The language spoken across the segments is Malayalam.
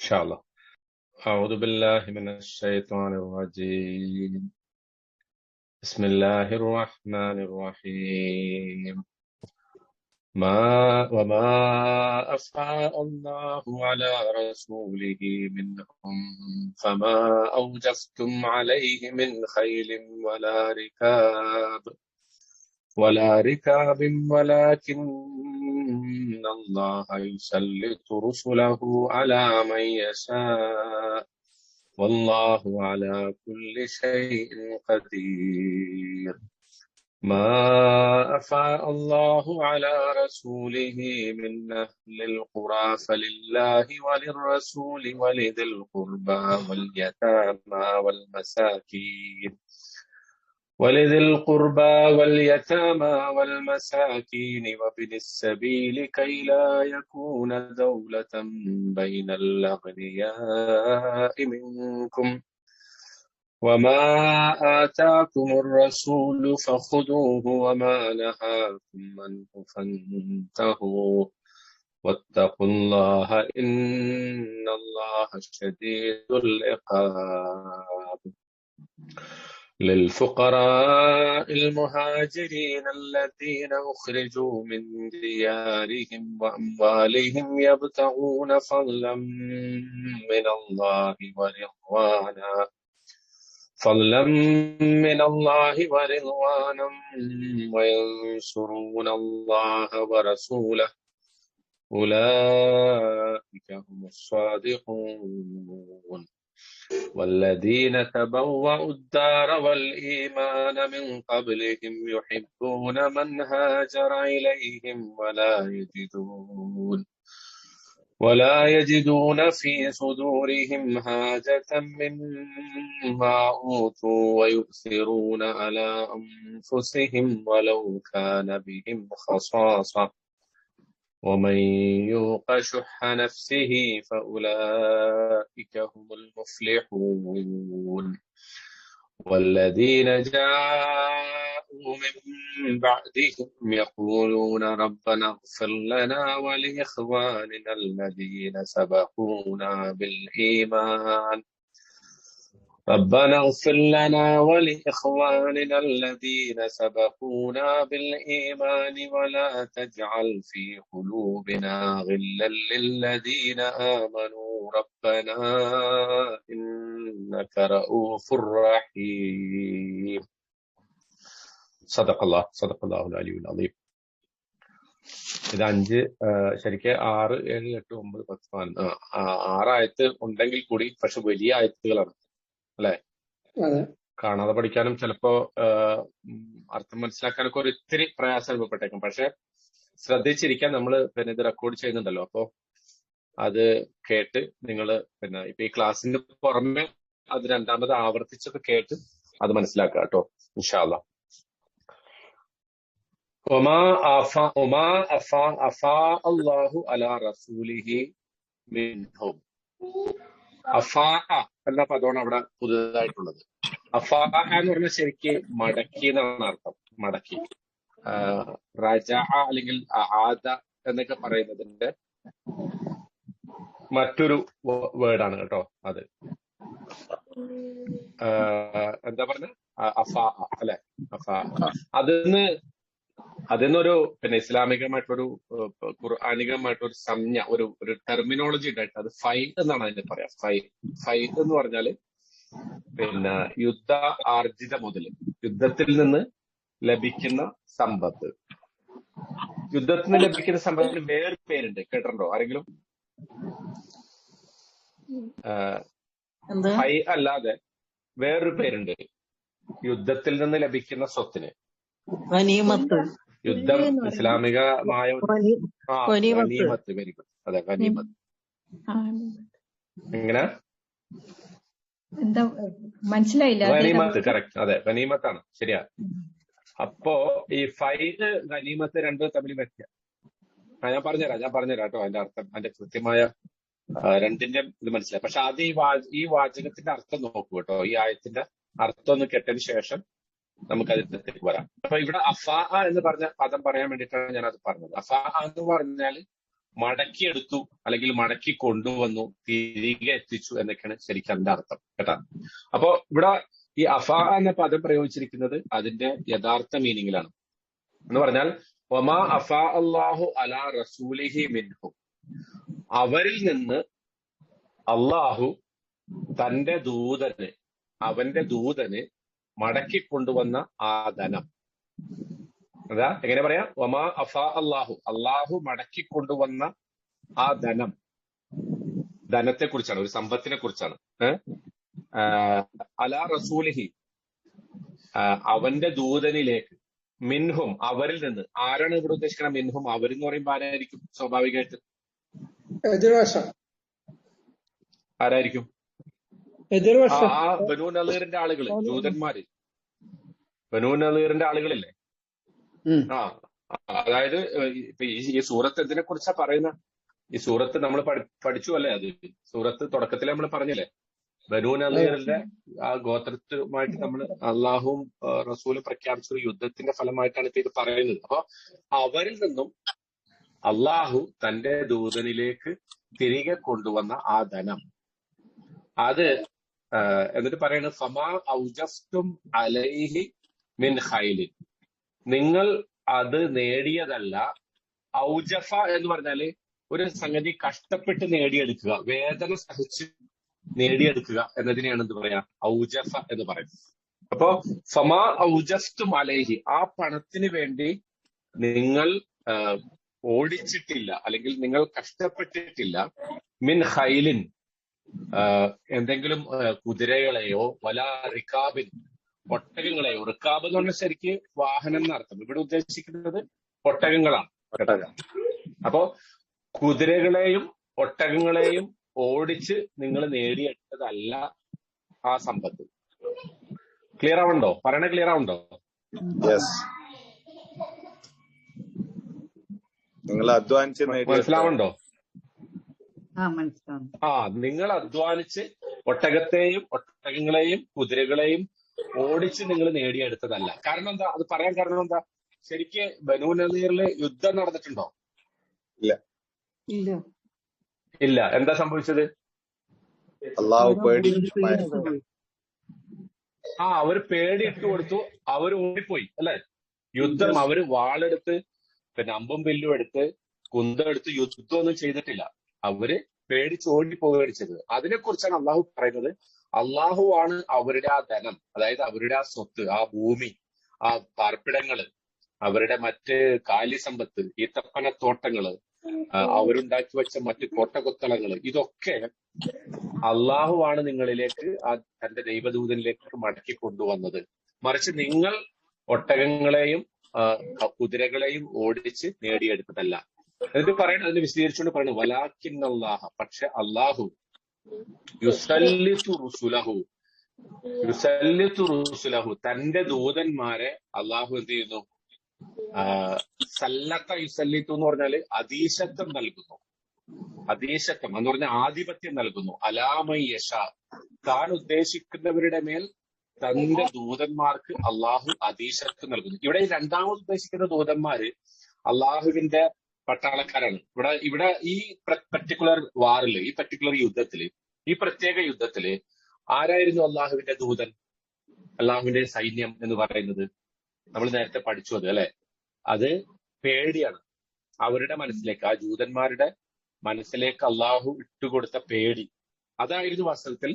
إن شاء الله. أعوذ بالله من الشيطان الرجيم. بسم الله الرحمن الرحيم. وما أفاء الله على رسوله منهم فما أوجفتم عليه من خيل ولا ركاب ولكن الله يسلط رسله على من يشاء والله على كل شيء قدير. ما أفاء الله على رسوله من أهل القرى فلله وللرسول ولذي القربى واليتامى والمساكين وابن السبيل كي لا يكون دولة بين الأغنياء منكم وما آتاكم الرسول فخذوه وما نهاكم عنه فانتهوا واتقوا الله إن الله شديد العقاب. للفقراء المهاجرين الذين أخرجوا من ديارهم وأموالهم يبتغون فضلا من الله ورضوانا وينصرون الله ورسوله أولئك هم الصادقون. والذين تبوأوا الدار والإيمان من قبلهم يحبون من هاجر إليهم ولا يجدون في صدورهم حاجة مما أوتوا ويؤثرون على أنفسهم ولو كان بهم خصاصة ومن يوق شح نفسه فأولئك هم المفلحون. والذين جاءوا من بعدهم يقولون ربنا اغفر لنا ولإخواننا الذين سبقونا بالإيمان ولا تجعل في قلوبنا غلا للذين آمنوا ربنا إنك رؤوف رحيم. صدق الله العلي العظيم. ഇത് 5 ശരിക്കും 6, 7, 8, 9, 10, 6 ആയത്ത് ഉണ്ടെങ്കിൽ കൂടി പക്ഷെ വലിയ ആയത്തുകളാണ് അല്ലെ. കാണാതെ പഠിക്കാനും ചിലപ്പോ അർത്ഥം മനസ്സിലാക്കാനൊക്കെ ഒരു ഇത്തിരി പ്രയാസം അനുഭവപ്പെട്ടേക്കും. പക്ഷെ ശ്രദ്ധിച്ചിരിക്കാൻ നമ്മൾ ഇത് റെക്കോർഡ് ചെയ്യുന്നുണ്ടല്ലോ, അപ്പോ അത് കേട്ട് നിങ്ങൾ ഇപ്പൊ ഈ ക്ലാസ്സിന്റെ പുറമെ അത് രണ്ടാമത് ആവർത്തിച്ചൊക്കെ കേട്ട് അത് മനസ്സിലാക്കുക കേട്ടോ, ഇൻഷാ അല്ലാഹ്. അല്ലാഹു അലാ റസൂലിഹി മിൻഹും. അഫാ എന്ന പദമാണ് അവിടെ പുതുതായിട്ടുള്ളത്. അഫാ എന്ന് പറഞ്ഞാൽ ശരിക്ക് മടക്കി എന്നാണ് അർത്ഥം. മടക്കി, റജ അല്ലെങ്കിൽ ആദ എന്നൊക്കെ പറയുന്നതിന്റെ മറ്റൊരു വേർഡാണ് കേട്ടോ അത്. എന്താ പറഞ്ഞ അഫാ അല്ലെ, അഫാ. അതിന്നൊരു ഇസ്ലാമികമായിട്ടൊരു ഖുർആനികമായിട്ടൊരു സംജ്ഞ, ഒരു ടെർമിനോളജി ഉണ്ടായിട്ട് അത് ഫൈദ് എന്നാണ് അതിന് പറയാ. ഫൈദ് എന്ന് പറഞ്ഞാല് യുദ്ധ ആർജിത മുതൽ, യുദ്ധത്തിൽ നിന്ന് ലഭിക്കുന്ന സമ്പത്ത്. യുദ്ധത്തിൽ നിന്ന് ലഭിക്കുന്ന സമ്പത്തിന് വേറൊരു പേരുണ്ട്, കേട്ടിട്ടുണ്ടോ ആരെങ്കിലും? ഫൈ അല്ലാതെ വേറൊരു പേരുണ്ട് യുദ്ധത്തിൽ നിന്ന് ലഭിക്കുന്ന സ്വത്തിന്. യുദ്ധം ഇസ്ലാമികമായ ഗനീമത്ത്. Very good. അതെ, ഗനീമത്ത്. എങ്ങനെ? മനസ്സിലായില്ല. ഗനീമത്ത്, കറക്റ്റ്. അതെ, ഗനീമത്താണ്, ശരിയാ. അപ്പോ ഈ ഫൈദ് ഗനീമത്ത് രണ്ടും തമ്മിൽ വ്യത്യാസം ഞാൻ പറഞ്ഞുതരാം കേട്ടോ. അതിന്റെ അർത്ഥം, അതിന്റെ കൃത്യമായ രണ്ടിന്റെ ഇത് മനസ്സിലായി. പക്ഷെ ആദ്യം ഈ വാചകത്തിന്റെ അർത്ഥം നോക്കൂ കേട്ടോ. ഈ ആയത്തിന്റെ അർത്ഥം ഒന്ന് കേട്ടതിന് ശേഷം നമുക്ക് അതിലേക്ക് വരാം. അപ്പൊ ഇവിടെ അഫാ എന്ന് പറഞ്ഞ പദം പറയാൻ വേണ്ടിയിട്ടാണ് ഞാൻ അത് പറഞ്ഞത്. അഫാ എന്ന് പറഞ്ഞാൽ മടക്കിയെടുത്തു അല്ലെങ്കിൽ മടക്കി കൊണ്ടുവന്നു, തിരികെ എത്തിച്ചു എന്നൊക്കെയാണ് ശരിക്കും അതിന്റെ അർത്ഥം കേട്ടാ. അപ്പോ ഇവിടെ ഈ അഫാ എന്ന പദം പ്രയോഗിച്ചിരിക്കുന്നത് അതിന്റെ യഥാർത്ഥ മീനിങ്ങിലാണ്. എന്ന് പറഞ്ഞാൽ ഒമാ അഫാ അള്ളാഹു അലാ റസൂലിഹി മിൻഹു, അവരിൽ നിന്ന് അള്ളാഹു തന്റെ ദൂതന്, അവന്റെ ദൂതന് മടക്കി കൊണ്ടുവന്ന ആ ധനം. അതാ എങ്ങനെ പറയാ, ഒമാ അഫാ അള്ളാഹു, അള്ളാഹു മടക്കി കൊണ്ടുവന്ന ആ ധനം, ധനത്തെ കുറിച്ചാണ്, ഒരു സമ്പത്തിനെ കുറിച്ചാണ്. അലാ റസൂലിഹി, അവന്റെ ദൂതനിലേക്ക്, മിൻഹും അവരിൽ നിന്ന്. ആരാണ് ഇവിടെ ഉദ്ദേശിക്കണം മിൻഹും? അവരെന്ന് പറയുമ്പോൾ ആരായിരിക്കും സ്വാഭാവികമായിട്ട്? ആരായിരിക്കും? ആ ബനൂ നളീറിന്റെ ആളുകള്, ജൂതന്മാര്, ബനൂ നളീറിന്റെ ആളുകളില്ലേ? ആ അതായത് ഈ സൂറത്ത് എന്തിനെ കുറിച്ചാ പറയുന്ന? ഈ സൂറത്ത് നമ്മൾ പഠിച്ചു അല്ലേ? അത് സൂറത്ത് തുടക്കത്തിൽ നമ്മൾ പറഞ്ഞില്ലേ, ബനൂ നളീറിന്റെ ആ ഗോത്രത്തുമായിട്ട് നമ്മൾ അള്ളാഹുവും റസൂലും പ്രഖ്യാപിച്ച ഒരു യുദ്ധത്തിന്റെ ഫലമായിട്ടാണ് ഇപ്പൊ ഇത് പറയുന്നത്. അപ്പൊ അവരിൽ നിന്നും അള്ളാഹു തന്റെ ദൂതനിലേക്ക് തിരികെ കൊണ്ടുവന്ന ആ ധനം, അത് എന്നിട്ട് പറയുന്നത് ഫമാ ഔജഫ്തും അലൈഹി മിൻ ഖൈലിൻ, നിങ്ങൾ അത് നേടിയതല്ല. ഔജഫ എന്ന് പറഞ്ഞാല് ഒരു സംഗതി കഷ്ടപ്പെട്ട് നേടിയെടുക്കുക, വേദന സഹിച്ച് നേടിയെടുക്കുക എന്നതിനെയാണ് എന്ത് പറയാ, ഔജഫ എന്ന് പറയുന്നത്. അപ്പോ ഫമാ ഔജഫ്തും അലൈഹി, ആ പണത്തിന് വേണ്ടി നിങ്ങൾ ഓടിച്ചിട്ടില്ല അല്ലെങ്കിൽ നിങ്ങൾ കഷ്ടപ്പെട്ടിട്ടില്ല. മിൻ ഖൈലിൻ, എന്തെങ്കിലും കുതിരകളെയോ, വലാ റിക്കാബിൻ, ഒട്ടകങ്ങളെയോ. റിക്കാബ് എന്ന് പറഞ്ഞാൽ ശരിക്ക് വാഹനം എന്നർത്ഥം, ഇവിടെ ഉദ്ദേശിക്കുന്നത് ഒട്ടകങ്ങളാണ് കേട്ടോ. അപ്പോ കുതിരകളെയും ഒട്ടകങ്ങളെയും ഓടിച്ച് നിങ്ങൾ നേടിയെടുത്തതല്ല ആ സമ്പത്ത്. ക്ലിയർ ആവുണ്ടോ? പറയണ ക്ലിയർ ആവുണ്ടോ? നിങ്ങൾ അധ്വാനിച്ച് മനസ്സിലാവുണ്ടോ? നിങ്ങൾ അധ്വാനിച്ച് ഒട്ടകങ്ങളെയും കുതിരകളെയും ഓടിച്ച് നിങ്ങൾ നേടിയെടുത്തതല്ല. കാരണം എന്താ അത് പറയാൻ കാരണം എന്താ? ശരിക്ക് ബനൂ നളീറില് യുദ്ധം നടന്നിട്ടുണ്ടോ? ഇല്ല. എന്താ സംഭവിച്ചത്? അവര് പേടിയിട്ട് കൊടുത്തു, അവര് ഓടിപ്പോയി അല്ലെ? യുദ്ധം, അവര് വാളെടുത്ത് പിന്നെ അമ്പും വില്ലും എടുത്ത് കുന്തമെടുത്ത് യുദ്ധമൊന്നും ചെയ്തിട്ടില്ല. അവര് പേടിച്ച് ഓടിപ്പോവുകയാണ് ചെയ്തത്. അതിനെക്കുറിച്ചാണ് അള്ളാഹു പറയുന്നത്. അള്ളാഹു ആണ് അവരുടെ ആ ധനം, അതായത് അവരുടെ ആ സ്വത്ത്, ആ ഭൂമി, ആ പാർപ്പിടങ്ങള്, അവരുടെ മറ്റ് കാലിസമ്പത്ത്, ഈത്തപ്പനത്തോട്ടങ്ങള്, അവരുണ്ടാക്കി വെച്ച മറ്റ് കോട്ടകൊത്തളങ്ങള്, ഇതൊക്കെ അള്ളാഹു ആണ് നിങ്ങളിലേക്ക്, തന്റെ ദൈവദൂതനിലേക്ക് മടക്കി കൊണ്ടുവന്നത്. മറിച്ച് നിങ്ങൾ ഒട്ടകങ്ങളെയും കുതിരകളെയും ഓടിച്ച് നേടിയെടുത്തതല്ല. എന്നിട്ട് പറയണത്, അതിന് വിശദീകരിച്ചുകൊണ്ട് പറയുന്നത് വലാകിന്നല്ലാഹ, പക്ഷെ അള്ളാഹു യുസല്ലിതു റുസുലഹു, തന്റെ ദൂതന്മാരെ അള്ളാഹു എന്ത് ചെയ്യുന്നു? സല്ലത്ത യുസല്ലിത്തു എന്ന് പറഞ്ഞാല് അധീശത്വം നൽകുന്നു. അധീശത്വം എന്ന് പറഞ്ഞാൽ ആധിപത്യം നൽകുന്നു. അലാമയ്യഷ, താൻ ഉദ്ദേശിക്കുന്നവരുടെ മേൽ തന്റെ ദൂതന്മാർക്ക് അള്ളാഹു അധീശത്വം നൽകുന്നു. ഇവിടെ രണ്ടാമത് ഉദ്ദേശിക്കുന്ന ദൂതന്മാര് അള്ളാഹുവിന്റെ പട്ടാളക്കാരാണ്. ഇവിടെ ഈ പർട്ടിക്കുലർ വാറില്, ഈ പർട്ടിക്കുലർ യുദ്ധത്തില്, ഈ പ്രത്യേക യുദ്ധത്തില് ആരായിരുന്നു അള്ളാഹുവിന്റെ ദൂതൻ, അള്ളാഹുവിന്റെ സൈന്യം എന്ന് പറയുന്നത്? നമ്മൾ നേരത്തെ പഠിച്ചു അത് അല്ലെ? അത് പേടിയാണ്. അവരുടെ മനസ്സിലേക്ക്, ആ ജൂതന്മാരുടെ മനസ്സിലേക്ക് അള്ളാഹു ഇട്ടുകൊടുത്ത പേടി, അതായിരുന്നു വാസ്തവത്തിൽ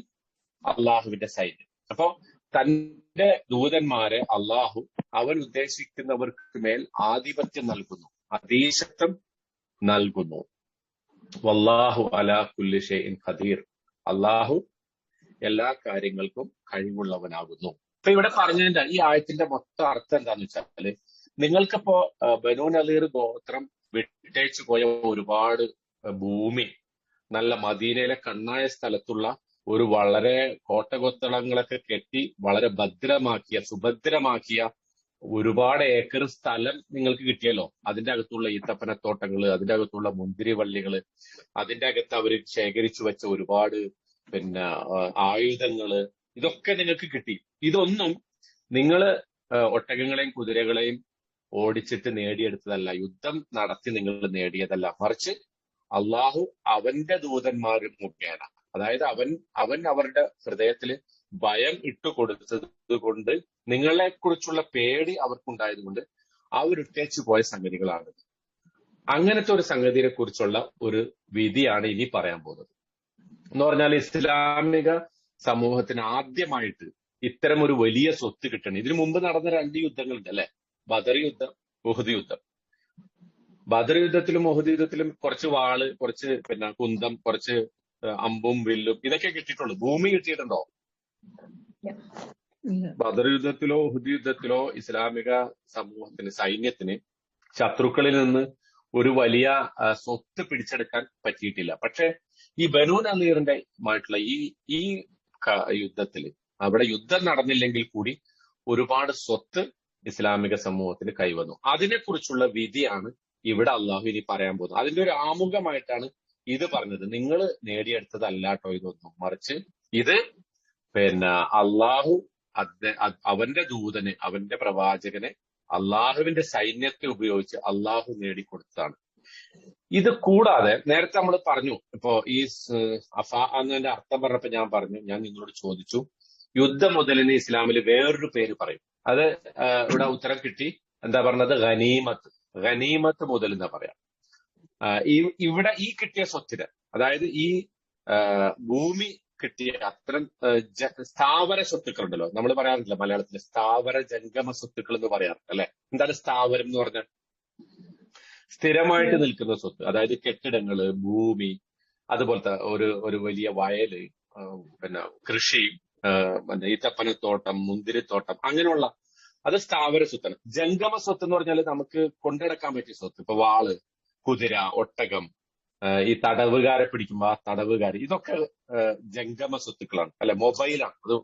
അള്ളാഹുവിന്റെ സൈന്യം. അപ്പോ തന്റെ ദൂതന്മാരെ അള്ളാഹു അവൻ ഉദ്ദേശിക്കുന്നവർക്ക് മേൽ ആധിപത്യം നൽകുന്നു, അധീശത്വം നൽകുന്നു. വല്ലാഹു അലാ കുല്ലി ഷൈഇൻ ഖദീർ, അള്ളാഹു എല്ലാ കാര്യങ്ങൾക്കും കഴിവുള്ളവനാകുന്നു. ഇപ്പൊ ഇവിടെ പറഞ്ഞതിന്റെ ഈ ആയത്തിന്റെ മൊത്തം അർത്ഥം എന്താന്ന് വെച്ചാല്, നിങ്ങൾക്കിപ്പോ ബനൂ നളീർ ഗോത്രം വിട്ടേച്ചു പോയ ഒരുപാട് ഭൂമി, നല്ല മദീനയിലെ കണ്ണായ സ്ഥലത്തുള്ള ഒരു വളരെ കോട്ടകൊത്തളങ്ങളൊക്കെ കെട്ടി വളരെ സുഭദ്രമാക്കിയ ഒരുപാട് ഏക്കർ സ്ഥലം നിങ്ങൾക്ക് കിട്ടിയല്ലോ. അതിന്റെ അകത്തുള്ള ഈത്തപ്പനത്തോട്ടങ്ങള്, അതിന്റെ അകത്തുള്ള മുന്തിരിവള്ളികള്, അതിന്റെ അകത്ത് അവർ ശേഖരിച്ചു വെച്ച ഒരുപാട് ആയുധങ്ങള്, ഇതൊക്കെ നിങ്ങൾക്ക് കിട്ടി. ഇതൊന്നും നിങ്ങള് ഒട്ടകങ്ങളെയും കുതിരകളെയും ഓടിച്ചിട്ട് നേടിയെടുത്തതല്ല, യുദ്ധം നടത്തി നിങ്ങൾ നേടിയതല്ല. മറിച്ച് അള്ളാഹു അവന്റെ ദൂതന്മാർ മുഖേന, അതായത് അവൻ അവരുടെ ഹൃദയത്തിൽ ഭയം ഇട്ടുകൊടുത്തത് കൊണ്ട്, നിങ്ങളെ കുറിച്ചുള്ള പേടി അവർക്കുണ്ടായത് കൊണ്ട് അവരിട്ടേച്ചു പോയ സംഗതികളാണ്. അങ്ങനത്തെ ഒരു സംഗതിയെ കുറിച്ചുള്ള ഒരു വിധിയാണ് ഇനി പറയാൻ പോകുന്നത്. എന്ന് പറഞ്ഞാൽ ഇസ്ലാമിക സമൂഹത്തിന് ആദ്യമായിട്ട് ഇത്തരം ഒരു വലിയ സ്വത്ത് കിട്ടണം. ഇതിനു മുമ്പ് നടന്ന 2 യുദ്ധങ്ങളുണ്ട് അല്ലെ? ബദർ യുദ്ധം, ഉഹദ് യുദ്ധം. ബദർ യുദ്ധത്തിലും ഉഹദ് യുദ്ധത്തിലും കുറച്ച് വാള്, കുറച്ച് കുന്തം, കുറച്ച് അമ്പും വില്ലും ഇതൊക്കെ കിട്ടിയിട്ടുള്ളൂ. ഭൂമി കിട്ടിയിട്ടുണ്ടോ? ബദർ യുദ്ധത്തിലോ ഉഹദ് യുദ്ധത്തിലോ ഇസ്ലാമിക സമൂഹത്തിന്, സൈന്യത്തിന് ശത്രുക്കളിൽ നിന്ന് ഒരു വലിയ സ്വത്ത് പിടിച്ചെടുക്കാൻ പറ്റിയിട്ടില്ല. പക്ഷെ ഈ ബനൂ നളീറിന്റെ ആയിട്ടുള്ള ഈ യുദ്ധത്തില്, അവിടെ യുദ്ധം നടന്നില്ലെങ്കിൽ കൂടി ഒരുപാട് സ്വത്ത് ഇസ്ലാമിക സമൂഹത്തിന് കൈവന്നു. അതിനെക്കുറിച്ചുള്ള വിധിയാണ് ഇവിടെ അള്ളാഹു ഇനി പറയാൻ പോകുന്നത്. അതിന്റെ ഒരു ആമുഖമായിട്ടാണ് ഇത് പറഞ്ഞത്. നിങ്ങൾ നേടിയെടുത്തതല്ല കേട്ടോ ഇതൊന്നും, മറിച്ച് ഇത് അള്ളാഹു അവന്റെ ദൂതന്, അവന്റെ പ്രവാചകനെ അള്ളാഹുവിന്റെ സൈന്യത്തെ ഉപയോഗിച്ച് അള്ളാഹു നേടിക്കൊടുത്തതാണ്. ഇത് കൂടാതെ നേരത്തെ നമ്മൾ പറഞ്ഞു, ഇപ്പോ ഈ അഫ എന്നതിന്റെ അർത്ഥം പറഞ്ഞപ്പോ ഞാൻ നിങ്ങളോട് ചോദിച്ചു, യുദ്ധ മുതലിന് ഇസ്ലാമിൽ വേറൊരു പേര് പറയും. അത് ഇവിടെ ഉത്തരം കിട്ടി. എന്താ പറഞ്ഞത്? ഗനീമത്ത് മുതൽ എന്നാ പറയാം. ഇവിടെ ഈ കിട്ടിയ സ്വത്തിന്, അതായത് ഈ ഭൂമി കിട്ടിയ അത്തരം സ്ഥാവര സ്വത്തുക്കളുണ്ടല്ലോ, നമ്മൾ പറയാറില്ല മലയാളത്തിൽ സ്ഥാവര ജംഗമ സ്വത്തുക്കൾ എന്ന് പറയാറുണ്ട് അല്ലെ? എന്താണ് സ്ഥാവരം എന്ന് പറഞ്ഞാൽ? സ്ഥിരമായിട്ട് നിൽക്കുന്ന സ്വത്ത്, അതായത് കെട്ടിടങ്ങള്, ഭൂമി, അതുപോലത്തെ ഒരു വലിയ വയല്, കൃഷി, ഈത്തപ്പനത്തോട്ടം, മുന്തിരിത്തോട്ടം, അങ്ങനെയുള്ള അത് സ്ഥാവര സ്വത്താണ്. ജംഗമ സ്വത്ത് എന്ന് പറഞ്ഞാൽ നമുക്ക് കൊണ്ടുനടക്കാൻ പറ്റിയ സ്വത്ത്. ഇപ്പൊ വാള്, കുതിര, ഒട്ടകം, ഈ തടവുകാരെ പിടിക്കുമ്പോ ആ തടവുകാർ, ഇതൊക്കെ ജംഗമ സ്വത്തുക്കളാണ് അല്ലെ? മൊബൈലാണ്. അത്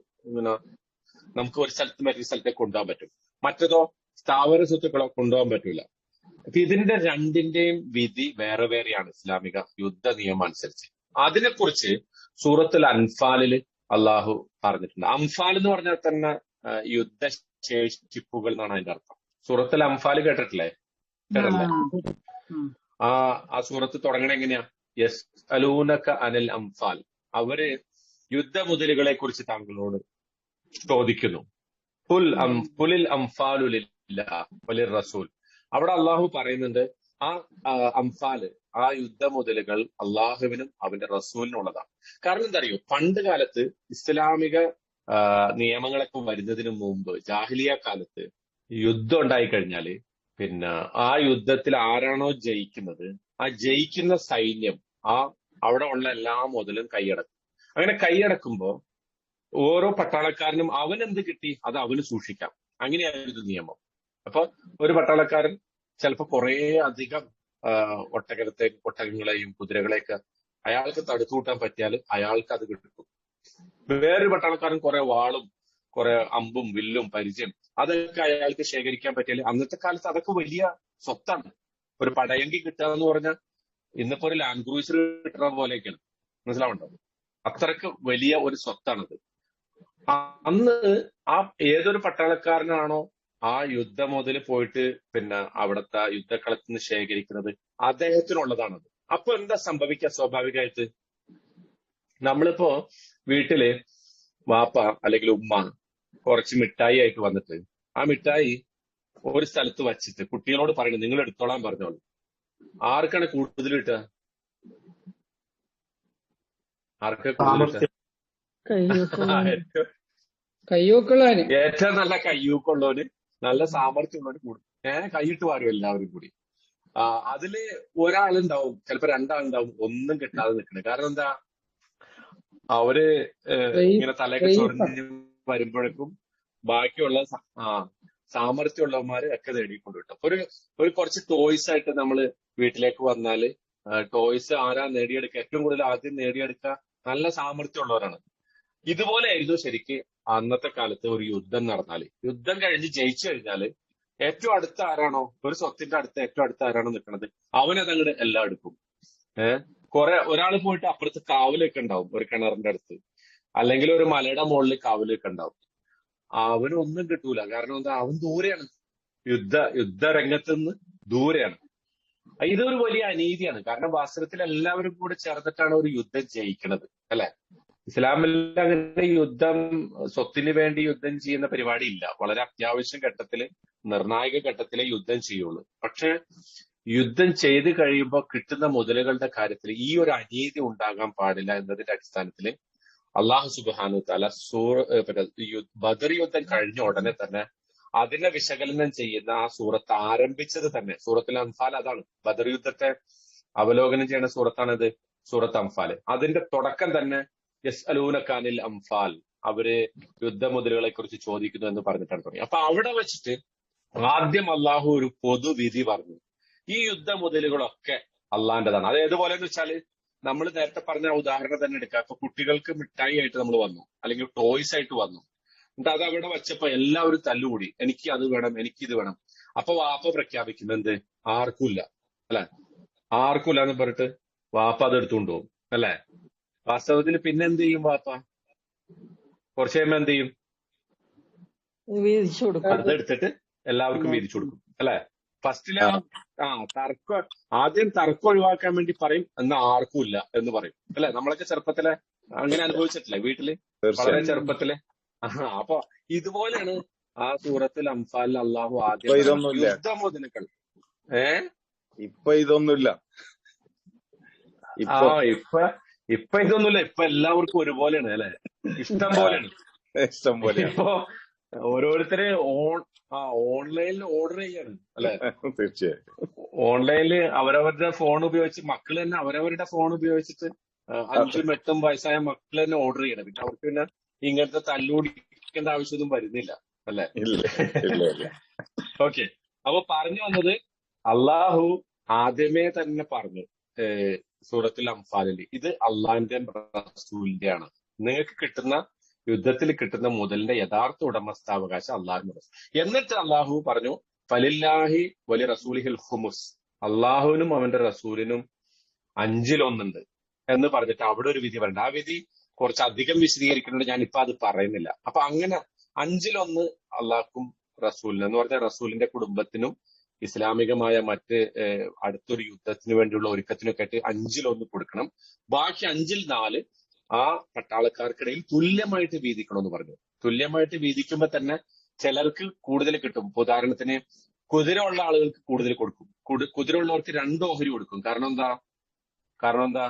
നമുക്ക് ഒരു സ്ഥലത്ത് മറ്റൊരു സ്ഥലത്തേക്ക് കൊണ്ടുപോകാൻ പറ്റും. മറ്റേതോ സ്ഥാവര സ്വത്തുക്കളോ കൊണ്ടുപോകാൻ പറ്റൂല. അപ്പൊ ഇതിന്റെ രണ്ടിന്റെയും വിധി വേറെ വേറെയാണ് ഇസ്ലാമിക യുദ്ധ നിയമം അനുസരിച്ച്. അതിനെക്കുറിച്ച് സൂറത്തുൽ അൻഫാലിൽ അള്ളാഹു പറഞ്ഞിട്ടുണ്ട്. അംഫാൽ എന്ന് പറഞ്ഞാൽ തന്നെ യുദ്ധശേഷിപ്പുകൾ എന്നാണ് അതിന്റെ അർത്ഥം. സൂറത്തുൽ അംഫാൽ കേട്ടിട്ടില്ലേ? കേട്ടല്ലേ? ആ സൂറത്ത് തുടങ്ങണ എങ്ങനെയാ? യസ്അലൂനക അനിൽ അംഫാൽ. അവര് യുദ്ധമുതലുകളെ കുറിച്ച് താങ്കളോട് ചോദിക്കുന്നു. ഖുലിൽ അംഫാലു ലില്ലാഹി വലിർ റസൂൽ. അവിടെ അള്ളാഹു പറയുന്നുണ്ട്, ആ അംഫാല്, ആ യുദ്ധമുതലുകൾ അള്ളാഹുവിനും അവന്റെ റസൂലിനുള്ളതാണ്. കാരണം എന്താ അറിയോ? പണ്ട് കാലത്ത് ഇസ്ലാമിക നിയമങ്ങളൊക്കെ വരുന്നതിന് മുമ്പ്, ജാഹിലിയ കാലത്ത് യുദ്ധം ഉണ്ടായി കഴിഞ്ഞാല് ആ യുദ്ധത്തിൽ ആരാണോ ജയിക്കുന്നത്, ആ ജയിക്കുന്ന സൈന്യം അവിടെ ഉള്ള എല്ലാ മുതലും കൈയടക്കും. അങ്ങനെ കൈയടക്കുമ്പോ ഓരോ പട്ടാളക്കാരനും അവൻ എന്ത് കിട്ടി അത് അവന് സൂക്ഷിക്കാം. അങ്ങനെയായിരുന്നു നിയമം. അപ്പൊ ഒരു പട്ടാളക്കാരൻ ചിലപ്പോ കുറെ അധികം ഒട്ടകങ്ങളെയും കുതിരകളെയൊക്കെ അയാൾക്ക് തടുത്തു കൂട്ടാൻ പറ്റിയാൽ അയാൾക്ക് അത് കിട്ടും. വേറൊരു പട്ടാളക്കാരൻ കുറെ വാളും കുറെ അമ്പും വില്ലും പരിചയം അതൊക്കെ അയാൾക്ക് ശേഖരിക്കാൻ പറ്റിയാൽ, അന്നത്തെ കാലത്ത് അതൊക്കെ വലിയ സ്വത്താണ്. ഒരു പടയങ്കി കിട്ടുക എന്ന് പറഞ്ഞാൽ ഇന്നിപ്പോ ഒരു ലാൻഡ് ക്രൂസർ കിട്ടുന്ന പോലെയൊക്കെയാണ്. മനസ്സിലാവുണ്ടോ? അത്രക്ക് വലിയ ഒരു സ്വത്താണത്. അന്ന് ഏതൊരു പട്ടാളക്കാരനാണോ ആ യുദ്ധം മുതൽ പോയിട്ട് അവിടുത്തെ യുദ്ധക്കളത്തിൽ നിന്ന് ശേഖരിക്കുന്നത്, അദ്ദേഹത്തിനുള്ളതാണത്. അപ്പൊ എന്താ സംഭവിക്കുക? സ്വാഭാവികമായിട്ട് നമ്മളിപ്പോ വീട്ടില് വാപ്പ അല്ലെങ്കിൽ ഉമ്മ കുറച്ച് മിഠായി ആയിട്ട് വന്നിട്ട് ആ മിഠായി ഒരു സ്ഥലത്ത് വച്ചിട്ട് കുട്ടികളോട് പറയുന്നത് നിങ്ങൾ എടുത്തോളാൻ പറഞ്ഞോളൂ. ആർക്കാണ് കൂടുതൽ കിട്ടുക? ഏറ്റവും നല്ല കയ്യൂക്കുള്ളവന്, നല്ല സാമർത്ഥ്യമുള്ളവന് കൂടും. കൈയിട്ട് വാരും എല്ലാവരും കൂടി. അതില് ഒരാളുണ്ടാവും, ചിലപ്പോ രണ്ടാളുണ്ടാവും ഒന്നും കിട്ടാതെ നിൽക്കുന്നത്. കാരണം എന്താ? അവര് ഇങ്ങനെ തലയൊക്കെ ചൊറിഞ്ഞ് വരുമ്പോഴേക്കും ബാക്കിയുള്ള സാമർത്ഥ്യമുള്ളവന്മാര് ഒക്കെ നേടിക്കൊണ്ട് കിട്ടും. ഒരു കുറച്ച് ടോയ്സ് ആയിട്ട് നമ്മള് വീട്ടിലേക്ക് വന്നാല് ടോയ്സ് ആരാ നേടിയെടുക്കുക? ഏറ്റവും കൂടുതൽ ആദ്യം നേടിയെടുക്കുക നല്ല സാമർത്ഥ്യമുള്ളവരാണ്. ഇതുപോലെ ആയിരുന്നു ശരിക്ക് അന്നത്തെ കാലത്ത് ഒരു യുദ്ധം നടന്നാല്. യുദ്ധം കഴിഞ്ഞ് ജയിച്ചു കഴിഞ്ഞാല് ഏറ്റവും അടുത്ത ആരാണോ, ഒരു സ്വത്തിന്റെ അടുത്ത് ഏറ്റവും അടുത്ത ആരാണോ നിൽക്കുന്നത്, അവനതങ്ങോട്ട് എല്ലാം എടുക്കും. ഒരാൾ പോയിട്ട് അപ്പുറത്ത് കാവലൊക്കെ ഉണ്ടാവും, ഒരു കിണറിന്റെ അടുത്ത് അല്ലെങ്കിൽ ഒരു മലയുടെ മുകളിൽ കാവലൊക്കെ ഉണ്ടാവും. അവനൊന്നും കിട്ടൂല. കാരണം എന്താ? അവൻ ദൂരെയാണ്, യുദ്ധരംഗത്ത് നിന്ന് ദൂരെയാണ്. ഇതൊരു വലിയ അനീതിയാണ്. കാരണം വാസ്തവത്തിൽ എല്ലാവരും കൂടെ ചേർന്നിട്ടാണ് ഒരു യുദ്ധം ജയിക്കുന്നത്, അല്ലെ? ഇസ്ലാമിൽ അങ്ങനെ യുദ്ധം, സ്വത്തിന് വേണ്ടി യുദ്ധം ചെയ്യുന്ന പരിപാടി ഇല്ല. വളരെ അത്യാവശ്യ ഘട്ടത്തില്, നിർണായക ഘട്ടത്തിലെ യുദ്ധം ചെയ്യുള്ളൂ. പക്ഷെ യുദ്ധം ചെയ്ത് കഴിയുമ്പോൾ കിട്ടുന്ന മുതലുകളുടെ കാര്യത്തിൽ ഈ ഒരു അനീതി ഉണ്ടാകാൻ പാടില്ല എന്നതിന്റെ അടിസ്ഥാനത്തിൽ അള്ളാഹു സുബ്ഹാനഹു തആല ബദർ യുദ്ധം കഴിഞ്ഞ ഉടനെ തന്നെ അതിനെ വിശകലനം ചെയ്യുന്ന ആ സൂറത്ത് ആരംഭിച്ചത് തന്നെ, സൂറത്തുൽ അൻഫാൽ അതാണ്. ബദർ യുദ്ധത്തെ അവലോകനം ചെയ്യുന്ന സൂറത്താണിത്, സൂറത്ത് അംഫാല്. അതിന്റെ തുടക്കം തന്നെ യസ്അലൂനക അനിൽ അംഫാൽ, അവര് യുദ്ധമുതലുകളെ കുറിച്ച് ചോദിക്കുന്നു എന്ന് പറഞ്ഞിട്ടാണ് തുടങ്ങി. അപ്പൊ അവിടെ വെച്ചിട്ട് ആദ്യം അള്ളാഹു ഒരു പൊതുവിധി പറഞ്ഞു, ഈ യുദ്ധമുതലുകളൊക്കെ അള്ളാന്റെതാണ്. അത് ഏതുപോലെ എന്ന് വെച്ചാല്, നമ്മൾ നേരത്തെ പറഞ്ഞ ഉദാഹരണം തന്നെ എടുക്കാം. ഇപ്പൊ കുട്ടികൾക്ക് മിഠായി ആയിട്ട് നമ്മൾ വന്നു, അല്ലെങ്കിൽ ടോയ്സ് ആയിട്ട് വന്നു, എന്നിട്ട് അത് അവിടെ വെച്ചപ്പോ എല്ലാവരും തല്ലുകൂടി, എനിക്ക് അത് വേണം, എനിക്കിത് വേണം. അപ്പൊ വാപ്പ പ്രഖ്യാപിക്കുന്നത് എന്ത്? ആർക്കുമില്ല, അല്ലെ? ആർക്കുമില്ല എന്ന് പറഞ്ഞിട്ട് വാപ്പ അത് എടുത്തുകൊണ്ട് പോകും, അല്ലെ? വാസ്തവത്തിൽ പിന്നെ എന്ത് ചെയ്യും വാപ്പ? കുറച്ച് കഴിയുമ്പോ എന്ത് ചെയ്യും? അതെടുത്തിട്ട് എല്ലാവർക്കും വീതിച്ചു കൊടുക്കും, അല്ലെ? ഫസ്റ്റില് ആദ്യം തർക്കം ഒഴിവാക്കാൻ വേണ്ടി പറയും, എന്നാ ആർക്കും ഇല്ല എന്ന് പറയും, അല്ലെ? നമ്മളൊക്കെ ചെറുപ്പത്തിലെ അങ്ങനെ അനുഭവിച്ചിട്ടില്ലേ വീട്ടില്, വളരെ ചെറുപ്പത്തില്? അപ്പൊ ഇതുപോലെയാണ് ആ സൂറത്തിൽ അംഫാലിൽ അള്ളാഹു ആദ്യം യുദ്ധമുതലുകൾ. ഇപ്പൊ ഇതൊന്നുമില്ല. ഇപ്പൊ ഇതൊന്നുമില്ല. ഇപ്പൊ എല്ലാവർക്കും ഒരുപോലെയാണ്, അല്ലെ? ഇഷ്ടം പോലെയാണ്. ഇഷ്ടം പോലെ ഇപ്പൊ ഓരോരുത്തര് ഓൺലൈനിൽ ഓർഡർ ചെയ്യാണ്, അല്ലെ? തീർച്ചയായും. ഓൺലൈനില് അവരവരുടെ ഫോൺ ഉപയോഗിച്ച്, മക്കൾ തന്നെ അവരവരുടെ ഫോൺ ഉപയോഗിച്ചിട്ട് 5ഉം 8ഉം വയസ്സായ മക്കൾ തന്നെ ഓർഡർ ചെയ്യണം. പിന്നെ അവർക്ക് പിന്നെ ഇങ്ങനത്തെ തല്ലുപിടിക്കേണ്ട ആവശ്യമൊന്നും വരുന്നില്ല, അല്ലെ? ഓക്കെ. അപ്പൊ പറഞ്ഞു വന്നത്, അള്ളാഹു ആദ്യമേ തന്നെ പറഞ്ഞു സൂറത്തുൽ അംഫാലിൽ, ഇത് അള്ളാഹിന്റെ റസൂലിന്റെ ആണ്. നിങ്ങൾക്ക് കിട്ടുന്ന, യുദ്ധത്തിൽ കിട്ടുന്ന മുതലിന്റെ യഥാർത്ഥ ഉടമസ്ഥാവകാശം അള്ളാഹുവിന്റെ. എന്നിട്ട് അള്ളാഹു പറഞ്ഞു, ഫലില്ലാഹി വലി റസൂലിഹിൽ ഖുമുസ്, അള്ളാഹുവിനും അവന്റെ റസൂലിനും 5/1 എന്ന് പറഞ്ഞിട്ട് അവിടെ ഒരു വിധി പറയുന്നുണ്ട്. ആ വിധി കുറച്ചധികം വിശദീകരിക്കുന്നുണ്ട്, ഞാനിപ്പോ അത് പറയുന്നില്ല. അപ്പൊ അങ്ങനെ 5/1 അള്ളാഹ്ക്കും റസൂലിനും എന്ന് പറഞ്ഞാൽ റസൂലിന്റെ കുടുംബത്തിനും ഇസ്ലാമികമായ മറ്റ് അടുത്തൊരു യുദ്ധത്തിന് വേണ്ടിയുള്ള ഒരുക്കത്തിനൊക്കെ ആയിട്ട് 5/1 കൊടുക്കണം. ബാക്കി 5/4 ആ പട്ടാളക്കാർക്കിടയിൽ തുല്യമായിട്ട് വീതിക്കണമെന്ന് പറഞ്ഞു. തുല്യമായിട്ട് വീതിക്കുമ്പോ തന്നെ ചിലർക്ക് കൂടുതൽ കിട്ടും. ഉദാഹരണത്തിന് കുതിര ഉള്ള ആളുകൾക്ക് കൂടുതൽ കൊടുക്കും, കുതിര ഉള്ളവർക്ക് 2 ഓഹരി കൊടുക്കും. കാരണം എന്താ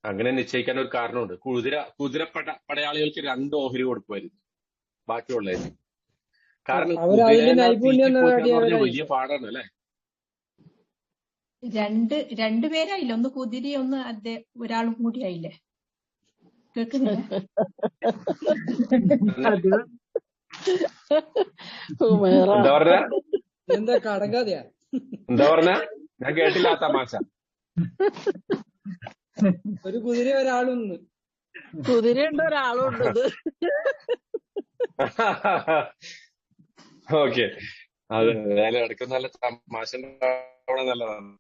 അങ്ങനെ നിശ്ചയിക്കാൻ ഒരു കാരണമുണ്ട്. കുതിര പടയാളികൾക്ക് 2 ഓഹരി കൊടുക്കുമായിരുന്നു ബാക്കിയുള്ളതിന്. കാരണം വലിയ പാടാണ്, അല്ലെ? രണ്ടുപേരായില്ല, ഒന്ന് കുതിരി, ഒന്ന് ഒരാളും കൂടി ആയില്ലേ? കേൾക്കുന്നില്ല? എന്താ കടങ്കാതെയാ? എന്താ പറഞ്ഞ? ഞാൻ കേട്ടില്ല ആ തമാശ. ഒരു കുതിര ഒരാളുണ്ട്, കുതിരയുണ്ട് ഒരാളുണ്ട്. ഓക്കെ. അത് ഇടയ്ക്ക് നല്ല തമാശ നല്ലതാണ്.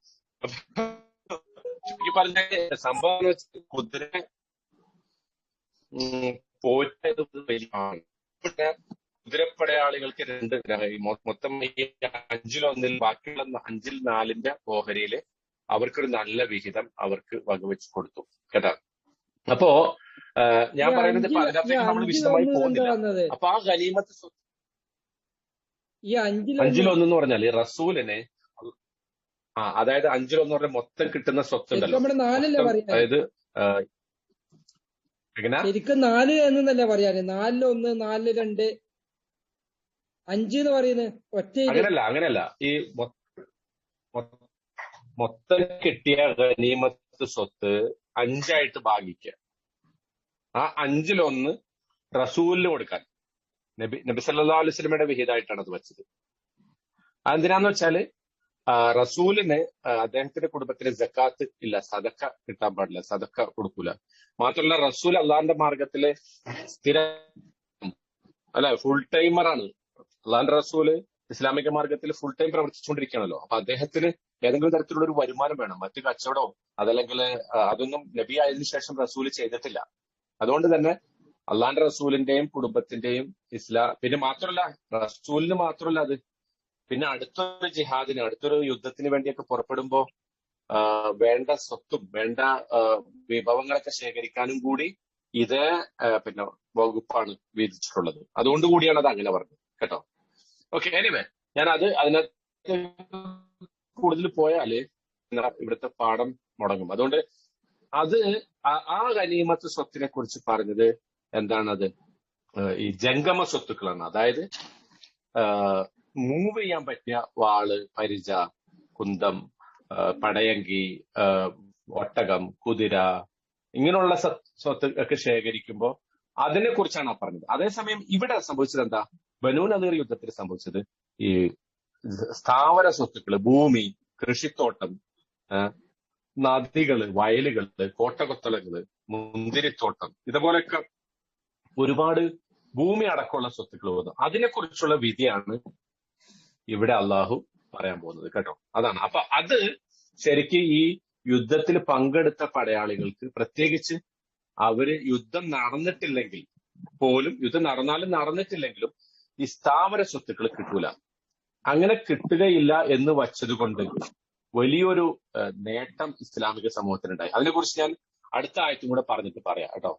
പറഞ്ഞ സംഭവം വെച്ച് കുതിര പോറ്റത് വലിയ കുതിരപ്പടയാളികൾക്ക് 2 മൊത്തം 5/1 ബാക്കിയുള്ള 5/4 ഓഹരിയില് അവർക്കൊരു നല്ല വിഹിതം അവർക്ക് വകവെച്ച് കൊടുത്തു, കേട്ടോ? അപ്പോ ഞാൻ പറയുന്നത് ഇപ്പൊ അതിനകത്തേക്ക് നമ്മൾ വിശദമായി പോകുന്നില്ല. അപ്പൊ ആ ഗനീമത്ത് സ്വത്ത് ഈ 5/1 എന്ന് പറഞ്ഞാല് റസൂലിനെ, അതായത് 5/1 പറഞ്ഞാൽ മൊത്തം കിട്ടുന്ന സ്വത്ത് ഉണ്ടല്ലോ, അതായത് ശരിക്കും 4 എന്നല്ലേ പറയാറ്? 4/1, 4/2, 5 എന്ന് പറയുന്നത് ഒറ്റ. അങ്ങനെയല്ല. ഈ മൊത്തം കിട്ടിയ ഗനീമത്ത് സ്വത്ത് 5 ഭാഗിക്കുക. ആ 5/1 റസൂലിന് കൊടുക്കാൻ നബി സല്ലല്ലാഹു അലൈഹി വസല്ലമയുടെ വിഹിതമായിട്ടാണ് അത് വെച്ചത്. അതെന്തിനാന്ന് വെച്ചാല് റസൂലിന് അദ്ദേഹത്തിന്റെ കുടുംബത്തിന് സക്കാത്ത് ഇല്ല, സദക്ക കിട്ടാൻ പാടില്ല, സദക്ക കൊടുക്കൂല. മാത്രമല്ല റസൂൽ അള്ളാഹിന്റെ മാർഗത്തില് ഫുൾ ടൈമറാണ്. അള്ളാഹിന്റെ റസൂല് ഇസ്ലാമിക മാർഗത്തിൽ ഫുൾ ടൈം പ്രവർത്തിച്ചുകൊണ്ടിരിക്കുകയാണല്ലോ. അപ്പൊ അദ്ദേഹത്തിന് ഏതെങ്കിലും തരത്തിലുള്ള ഒരു വരുമാനം വേണം. മറ്റു കച്ചവടമോ അതല്ലെങ്കിൽ അതൊന്നും നബി ആയതിനു ശേഷം റസൂല് ചെയ്തിട്ടില്ല. അതുകൊണ്ട് തന്നെ അള്ളാഹിന്റെ റസൂലിന്റെയും കുടുംബത്തിന്റെയും പിന്നെ മാത്രമല്ല റസൂലിന് മാത്രമല്ല അത്, പിന്നെ അടുത്തൊരു ജിഹാദിന്, അടുത്തൊരു യുദ്ധത്തിന് വേണ്ടിയൊക്കെ പുറപ്പെടുമ്പോ വേണ്ട സ്വത്തും വേണ്ട വിഭവങ്ങളൊക്കെ ശേഖരിക്കാനും കൂടി ഇതേ പിന്നെ വകുപ്പാണ് വിധിച്ചിട്ടുള്ളത്. അതുകൊണ്ട് കൂടിയാണ് അത് അങ്ങനെ പറഞ്ഞത് കേട്ടോ. ഓക്കെ, എനിവേ ഞാൻ അതിനകത്ത് കൂടുതൽ പോയാല് ഇവിടുത്തെ പാഠം മുടങ്ങും. അതുകൊണ്ട് അത് ആ ഗനീമത്ത് സ്വത്തിനെ കുറിച്ച് പറഞ്ഞത് എന്താണത്? ഈ ജംഗമ സ്വത്തുക്കളാണ്. അതായത് മൂവ് ചെയ്യാൻ പറ്റിയ വാള്, പരിച, കുന്തം, പടയങ്കി, ഒട്ടകം, കുതിര, ഇങ്ങനെയുള്ള സ്വത്ത് ഒക്കെ ശേഖരിക്കുമ്പോ അതിനെ കുറിച്ചാണ് പറഞ്ഞത്. അതേസമയം ഇവിടെ സംഭവിച്ചത് എന്താ? ബനൂ നദീർ യുദ്ധത്തിൽ സംഭവിച്ചത് ഈ സ്ഥാവര സ്വത്തുക്കള്, ഭൂമി, കൃഷിത്തോട്ടം, നദികള്, വയലുകള്, കോട്ടകൊത്തളങ്ങള്, മുന്തിരിത്തോട്ടം, ഇതുപോലൊക്കെ ഒരുപാട് ഭൂമി അടക്കമുള്ള സ്വത്തുക്കൾ വന്നു. അതിനെക്കുറിച്ചുള്ള വിധിയാണ് ഇവിടെ അള്ളാഹു പറയാൻ പോകുന്നത് കേട്ടോ. അതാണ്. അപ്പൊ അത് ശരിക്കും ഈ യുദ്ധത്തിൽ പങ്കെടുത്ത പടയാളികൾക്ക്, പ്രത്യേകിച്ച് അവര് യുദ്ധം നടന്നിട്ടില്ലെങ്കിൽ പോലും, യുദ്ധം നടന്നാലും നടന്നിട്ടില്ലെങ്കിലും ഈ സ്ഥാവര സ്വത്തുക്കൾ കിട്ടൂല. അങ്ങനെ കിട്ടുകയില്ല എന്ന് വച്ചതുകൊണ്ട് വലിയൊരു നേട്ടം ഇസ്ലാമിക സമൂഹത്തിനുണ്ടായി. അതിനെക്കുറിച്ച് ഞാൻ അടുത്ത ആയത്തും കൂടെ പറഞ്ഞിട്ട് പറയാം കേട്ടോ.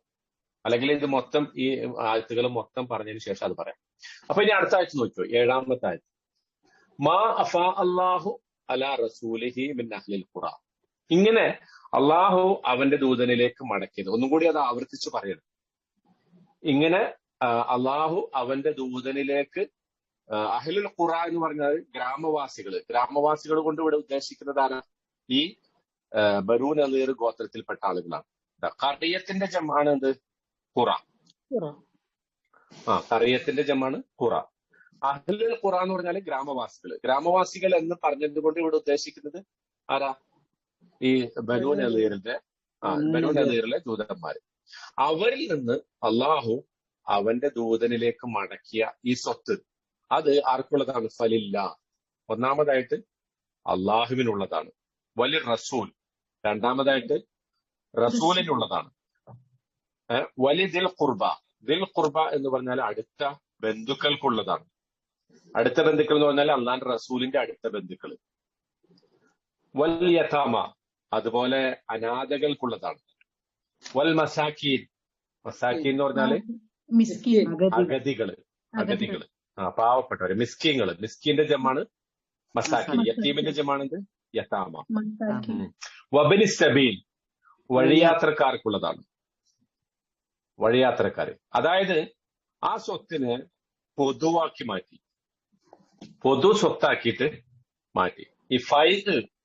അല്ലെങ്കിൽ ഇത് മൊത്തം, ഈ ആയത്തുകൾ മൊത്തം പറഞ്ഞതിന് ശേഷം അത് പറയാം. അപ്പൊ ഇനി അടുത്ത ആയത്ത് നോക്കിയോ, 7-ാമത്തെ ആയത്ത്. മാ അഫാ അല്ലാഹു അലാ റസൂലിഹി മിൻ അഹ്ലിൽ ഖുറ. ഇങ്ങനെ അള്ളാഹു അവന്റെ ദൂതനിലേക്ക് മടക്കിയത്. ഒന്നും കൂടി അത് ആവർത്തിച്ച് പറയണം. ഇങ്ങനെ അള്ളാഹു അവന്റെ ദൂതനിലേക്ക്, അഹ്ലുൽ ഖുറ എന്ന് പറഞ്ഞാൽ ഗ്രാമവാസികൾ കൊണ്ട് ഇവിടെ ഉദ്ദേശിക്കുന്നത് ആരാ? ഈ ബനൂ നളീർ ഗോത്രത്തിൽപ്പെട്ട ആളുകളാണ്. ഖറിയത്തിന്റെ ജമാണ് എന്ത്? ഖുറ. ഖറിയത്തിന്റെ ജമാണ് ഖുറ. അഹ്ലുൽ ഖുറ എന്ന് പറഞ്ഞാൽ ഗ്രാമവാസികൾ എന്ന് പറഞ്ഞത് കൊണ്ട് ഇവിടെ ഉദ്ദേശിക്കുന്നത് ആരാ? ഈ ബനൂ നളീറിലെ ദൂതന്മാര്. അവരിൽ നിന്ന് അള്ളാഹു അവന്റെ ദൂതനിലേക്ക് മടക്കിയ ഈ സ്വത്ത്, അത് ആർക്കുള്ളതാണ്? ഫലില്ല. ഒന്നാമതായിട്ട് അള്ളാഹുവിനുള്ളതാണ്. വലിയ റസൂൽ. രണ്ടാമതായിട്ട് റസൂലിനുള്ളതാണ്. വലിയ ദിൽ ഖുർബ എന്ന് പറഞ്ഞാൽ അടുത്ത ബന്ധുക്കൾക്കുള്ളതാണ്. അടുത്ത ബന്ധുക്കൾ എന്ന് പറഞ്ഞാൽ അള്ളാന്റെ റസൂലിന്റെ അടുത്ത ബന്ധുക്കൾ. വൽ യതാമ, അതുപോലെ അനാഥകൾക്കുള്ളതാണ്. വൽ മസാക്കീൻ എന്ന് പറഞ്ഞാല് അഗതികള്, പാവപ്പെട്ടവര്, മിസ്കീന്റെ ജമാണ് മസാക്കീൻ. യത്തീമിന്റെ ജമാണെന്ത്? യതാമ. വബനി സബീൽ, വഴിയാത്രക്കാർക്കുള്ളതാണ്. വഴിയാത്രക്കാര്, അതായത് ആ സ്വത്തിനെ പൊതുവാക്കി മാറ്റി, പൊതു സ്വത്താക്കിയിട്ട് മാറ്റി. ഈ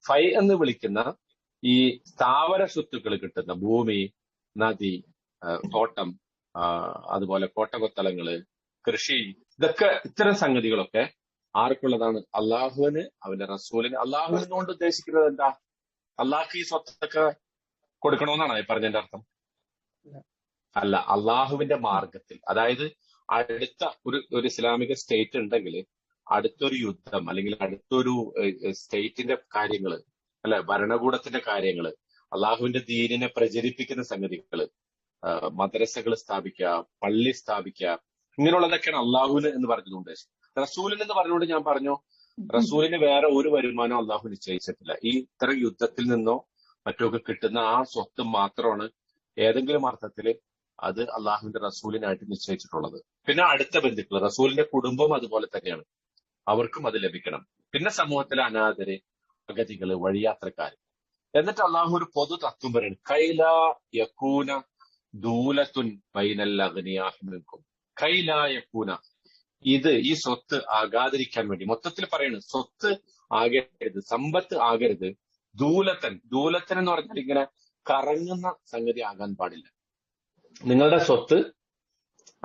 ഫൈ എന്ന് വിളിക്കുന്ന ഈ സ്ഥാവര സ്വത്തുക്കൾ കിട്ടുന്ന ഭൂമി, നദി, തോട്ടം, അതുപോലെ കോട്ടകൊത്തളങ്ങള്, കൃഷി, ഇതൊക്കെ, ഇത്തരം സംഗതികളൊക്കെ ആർക്കുള്ളതാണ്? അള്ളാഹുവിന്, അവന്റെ റസൂലിന്. അള്ളാഹുവിനോട് ഉദ്ദേശിക്കുന്നത് എന്താ? അള്ളാഹ് ഈ സ്വത്തൊക്കെ കൊടുക്കണമെന്നാണ് പറഞ്ഞതിന്റെ അർത്ഥം? അല്ല, അള്ളാഹുവിന്റെ മാർഗത്തിൽ. അതായത് അടുത്ത ഒരു ഇസ്ലാമിക സ്റ്റേറ്റ് ഉണ്ടെങ്കിൽ അടുത്തൊരു യുദ്ധം, അല്ലെങ്കിൽ അടുത്തൊരു സ്റ്റേറ്റിന്റെ കാര്യങ്ങള്, അല്ലെ, ഭരണകൂടത്തിന്റെ കാര്യങ്ങള്, അള്ളാഹുവിന്റെ ദീനിനെ പ്രചരിപ്പിക്കുന്ന സംഗതികള്, മദ്രസകൾ സ്ഥാപിക്കുക, പള്ളി സ്ഥാപിക്കുക, ഇങ്ങനെയുള്ളതൊക്കെയാണ് അള്ളാഹുവിന് എന്ന് പറഞ്ഞതുകൊണ്ട്. റസൂലിന് എന്ന് പറഞ്ഞുകൊണ്ട് ഞാൻ പറഞ്ഞു, റസൂലിന് വേറെ ഒരു വരുമാനം അള്ളാഹു നിശ്ചയിച്ചിട്ടില്ല. ഈ ഇത്തരം യുദ്ധത്തിൽ നിന്നോ മറ്റൊക്കെ കിട്ടുന്ന ആ സ്വത്ത് മാത്രമാണ് ഏതെങ്കിലും അർത്ഥത്തില് അത് അള്ളാഹുവിന്റെ റസൂലിനായിട്ട് നിശ്ചയിച്ചിട്ടുള്ളത്. പിന്നെ അടുത്ത ബന്ധുക്കൾ, റസൂലിന്റെ കുടുംബം അതുപോലെ തന്നെയാണ്, അവർക്കും അത് ലഭിക്കണം. പിന്നെ സമൂഹത്തിലെ അനാഥര്, അഗതികള്, വഴിയാത്രക്കാര്. എന്നിട്ട് അള്ളാഹു ഒരു പൊതു തത്വം പറയുന്നു, കൈലാ യകൂന ദൂലത്തുൻ ബൈനൽ അഗ്നിയാഹി മിൻകും. കൈലാ യകൂന, ഈ സ്വത്ത് ആകാതിരിക്കാൻ വേണ്ടി, മൊത്തത്തിൽ പറയുന്നത് സ്വത്ത് ആകരുത്, സമ്പത്ത് ആകരുത്. ദൂലത്തൻ എന്ന് പറഞ്ഞാൽ ഇങ്ങനെ കറങ്ങുന്ന സംഗതി ആകാൻ പാടില്ല. നിങ്ങളുടെ സ്വത്ത്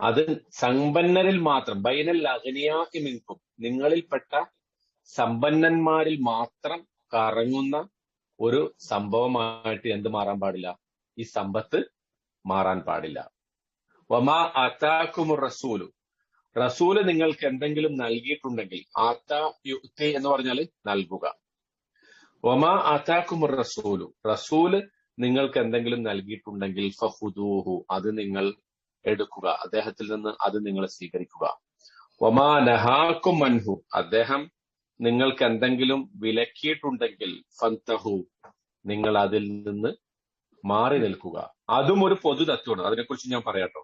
അത് സമ്പന്നരിൽ മാത്രം, ബൈനൽ അഗ്നിയാഹി മിൻകും, നിങ്ങളിൽപ്പെട്ട സമ്പന്നന്മാരിൽ മാത്രം കറങ്ങുന്ന ഒരു സംഭവമായിട്ട് എന്ത് മാറാൻ പാടില്ല? ഈ സമ്പത്ത് മാറാൻ പാടില്ല. വമാ അതാകുമുർ റസൂലു, റസൂല് നിങ്ങൾക്ക് എന്തെങ്കിലും നൽകിയിട്ടുണ്ടെങ്കിൽ, ആത്താ യുക്തി എന്ന് പറഞ്ഞാൽ നൽകുക. വമാ അതാകുമുർ റസൂലു, റസൂല് നിങ്ങൾക്ക് എന്തെങ്കിലും നൽകിയിട്ടുണ്ടെങ്കിൽ ഫഖുദൂഹു, അത് നിങ്ങൾ എടുക്കുക, അദ്ദേഹത്തിൽ നിന്ന് അത് നിങ്ങൾ സ്വീകരിക്കുക. വമാ നഹാകും അൻഹു, അദ്ദേഹം നിങ്ങൾക്ക് എന്തെങ്കിലും വിലക്കിയിട്ടുണ്ടെങ്കിൽ ഫന്തഹു, നിങ്ങൾ അതിൽ നിന്ന് മാറി നിൽക്കുക. അതും ഒരു പൊതു തത്വമാണ്, അതിനെക്കുറിച്ച് ഞാൻ പറയാട്ടോ.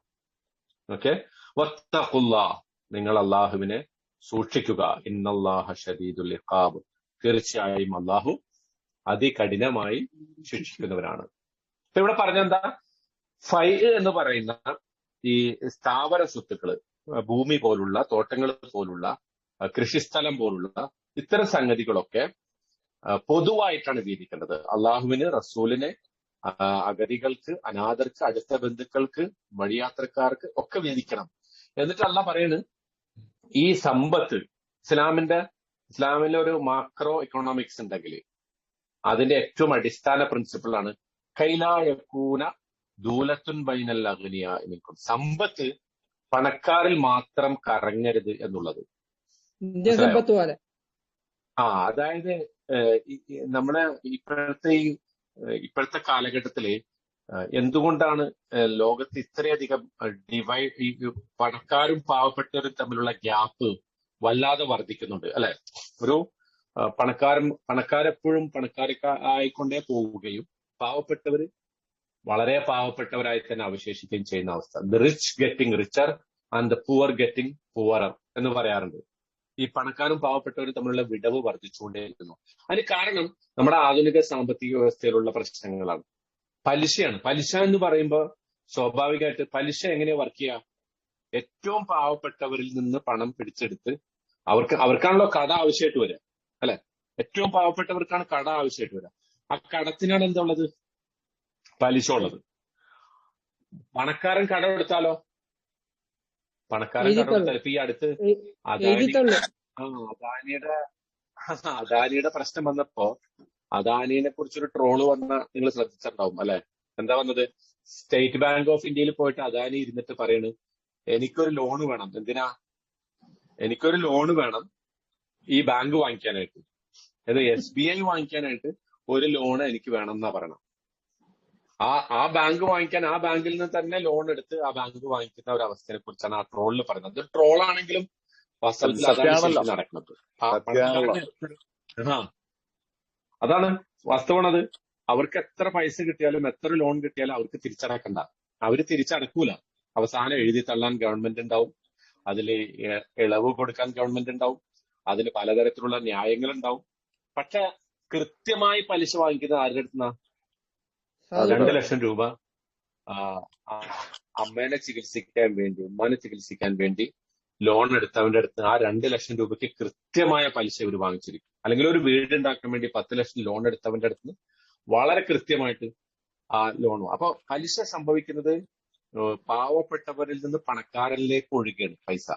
ഓക്കെ, വത്തഖുല്ലാ, നിങ്ങൾ അള്ളാഹുവിനെ സൂക്ഷിക്കുക. ഇന്നല്ലാഹ ശദീദുൽ ഇഖാബ്, തീർച്ചയായും അള്ളാഹു അതികഠിനമായി ശിക്ഷിക്കുന്നവരാണ്. ഇപ്പൊ ഇവിടെ പറഞ്ഞെന്താ, ഫൈ എന്ന് പറയുന്ന ഈ സ്ഥാവര സ്വത്തുക്കള്, ഭൂമി പോലുള്ള, തോട്ടങ്ങൾ പോലുള്ള, കൃഷിസ്ഥലം പോലുള്ള ഇത്തരം സംഗതികളൊക്കെ പൊതുവായിട്ടാണ് വീതിക്കേണ്ടത്. അള്ളാഹുവിന്, റസൂലിന്, അഗതികൾക്ക്, അനാഥർക്ക്, അടുത്ത ബന്ധുക്കൾക്ക്, വഴിയാത്രക്കാർക്ക് ഒക്കെ വീതിക്കണം. എന്നിട്ട് അള്ളാഹ് പറയുന്നത്, ഈ സമ്പത്ത്, ഇസ്ലാമിലെ ഒരു മാക്രോ ഇക്കണോമിക്സ് ഉണ്ടെങ്കിൽ അതിന്റെ ഏറ്റവും അടിസ്ഥാന പ്രിൻസിപ്പിളാണ് കൈലായക്കൂന ദൂലത്തുൻ ബൈനൽ അഗ്നിയ നിൽക്കും. സമ്പത്ത് പണക്കാരിൽ മാത്രം കറങ്ങരുത് എന്നുള്ളത്. ഇന്ത്യൻ സമ്പത്ത് പോലെ. അതായത് നമ്മുടെ ഇപ്പോഴത്തെ കാലഘട്ടത്തില് എന്തുകൊണ്ടാണ് ലോകത്ത് ഇത്രയധികം പണക്കാരും പാവപ്പെട്ടവരും തമ്മിലുള്ള ഗ്യാപ്പ് വല്ലാതെ വർദ്ധിക്കുന്നുണ്ട്, അല്ലെ? ഒരു പണക്കാരെപ്പോഴും ആയിക്കൊണ്ടേ പോവുകയും പാവപ്പെട്ടവര് വളരെ പാവപ്പെട്ടവരായി തന്നെ അവശേഷിക്കുകയും ചെയ്യുന്ന അവസ്ഥ. The rich getting richer and the poor getting poorer എന്ന് പറയാറുണ്ട്. ഈ പണക്കാരും പാവപ്പെട്ടവരും തമ്മിലുള്ള വിടവ് വർദ്ധിച്ചുകൊണ്ടേയിരിക്കുന്നു. അതിന് കാരണം നമ്മുടെ ആധുനിക സാമ്പത്തിക വ്യവസ്ഥയിലുള്ള പ്രശ്നങ്ങളാണ്. പലിശയാണ്. പലിശ എന്ന് പറയുമ്പോൾ സ്വാഭാവികമായിട്ട് പലിശ എങ്ങനെയാ വർക്ക് ചെയ്യുക? ഏറ്റവും പാവപ്പെട്ടവരിൽ നിന്ന് പണം പിടിച്ചെടുത്ത് അവർക്കാണല്ലോ കട ആവശ്യമായിട്ട് വരിക, അല്ലെ? ഏറ്റവും പാവപ്പെട്ടവർക്കാണ് കട ആവശ്യമായിട്ട് വരിക. ആ കടത്തിനാണ് എന്താ ഉള്ളത്? പലിശ ഉള്ളത്. പണക്കാരൻ കടം എടുത്താലോ? പണക്കാരൻ കടം എടുത്താൽ ഇപ്പൊ ഈ അടുത്ത് അദാനിയുടെ പ്രശ്നം വന്നപ്പോ അദാനിയെ കുറിച്ചൊരു ട്രോള് വന്ന നിങ്ങൾ ശ്രദ്ധിച്ചിട്ടുണ്ടാവും, അല്ലെ? എന്താ വന്നത്? സ്റ്റേറ്റ് ബാങ്ക് ഓഫ് ഇന്ത്യയിൽ പോയിട്ട് അദാനി ഇരുന്നിട്ട് പറയണ്, എനിക്കൊരു ലോണ് വേണം. എന്തിനാ? എനിക്കൊരു ലോണ് വേണം ഈ ബാങ്ക് വാങ്ങിക്കാനായിട്ട്. അത് SBI വാങ്ങിക്കാനായിട്ട് ഒരു ലോണ് എനിക്ക് വേണം എന്നാ പറയണം. ആ ബാങ്ക് വാങ്ങിക്കാൻ ആ ബാങ്കിൽ നിന്ന് തന്നെ ലോൺ എടുത്ത് ആ ബാങ്ക് വാങ്ങിക്കുന്ന ഒരു അവസ്ഥയെ കുറിച്ചാണ് ആ ട്രോളിൽ പറയുന്നത്. അത് ട്രോളാണെങ്കിലും വാസ്തവത്തിൽ അതാണ് നടക്കുന്നത്. അതാണ് വാസ്തവമാണത്. അവർക്ക് എത്ര പൈസ കിട്ടിയാലും എത്ര ലോൺ കിട്ടിയാലും അവർക്ക് തിരിച്ചടക്കണ്ട. അവര് തിരിച്ചടക്കൂല. അവസാനം എഴുതി തള്ളാൻ ഗവൺമെന്റ് ഉണ്ടാവും, അതിൽ ഇളവ് കൊടുക്കാൻ ഗവൺമെന്റ് ഉണ്ടാവും, അതിന് പലതരത്തിലുള്ള ന്യായങ്ങൾ ഉണ്ടാവും. പക്ഷെ കൃത്യമായി പലിശ വാങ്ങിക്കുന്നത് ആരുടെ അടുത്തുനിന്നാ? 2 ലക്ഷം രൂപ അമ്മേനെ ചികിത്സിക്കാൻ വേണ്ടി, ഉമ്മാനെ ചികിത്സിക്കാൻ വേണ്ടി ലോൺ എടുത്തവന്റെ അടുത്ത് ആ 2 ലക്ഷം രൂപയ്ക്ക് കൃത്യമായ പലിശ ഇവർ വാങ്ങിച്ചിരിക്കും. അല്ലെങ്കിൽ ഒരു വീട് ഉണ്ടാക്കാൻ വേണ്ടി 10 ലക്ഷം ലോൺ എടുത്തവന്റെ അടുത്ത് വളരെ കൃത്യമായിട്ട് ആ ലോൺ. അപ്പൊ പലിശ സംഭവിക്കുന്നത് പാവപ്പെട്ടവരിൽ നിന്ന് പണക്കാരനിലേക്ക് ഒഴുകുകയാണ് പൈസ.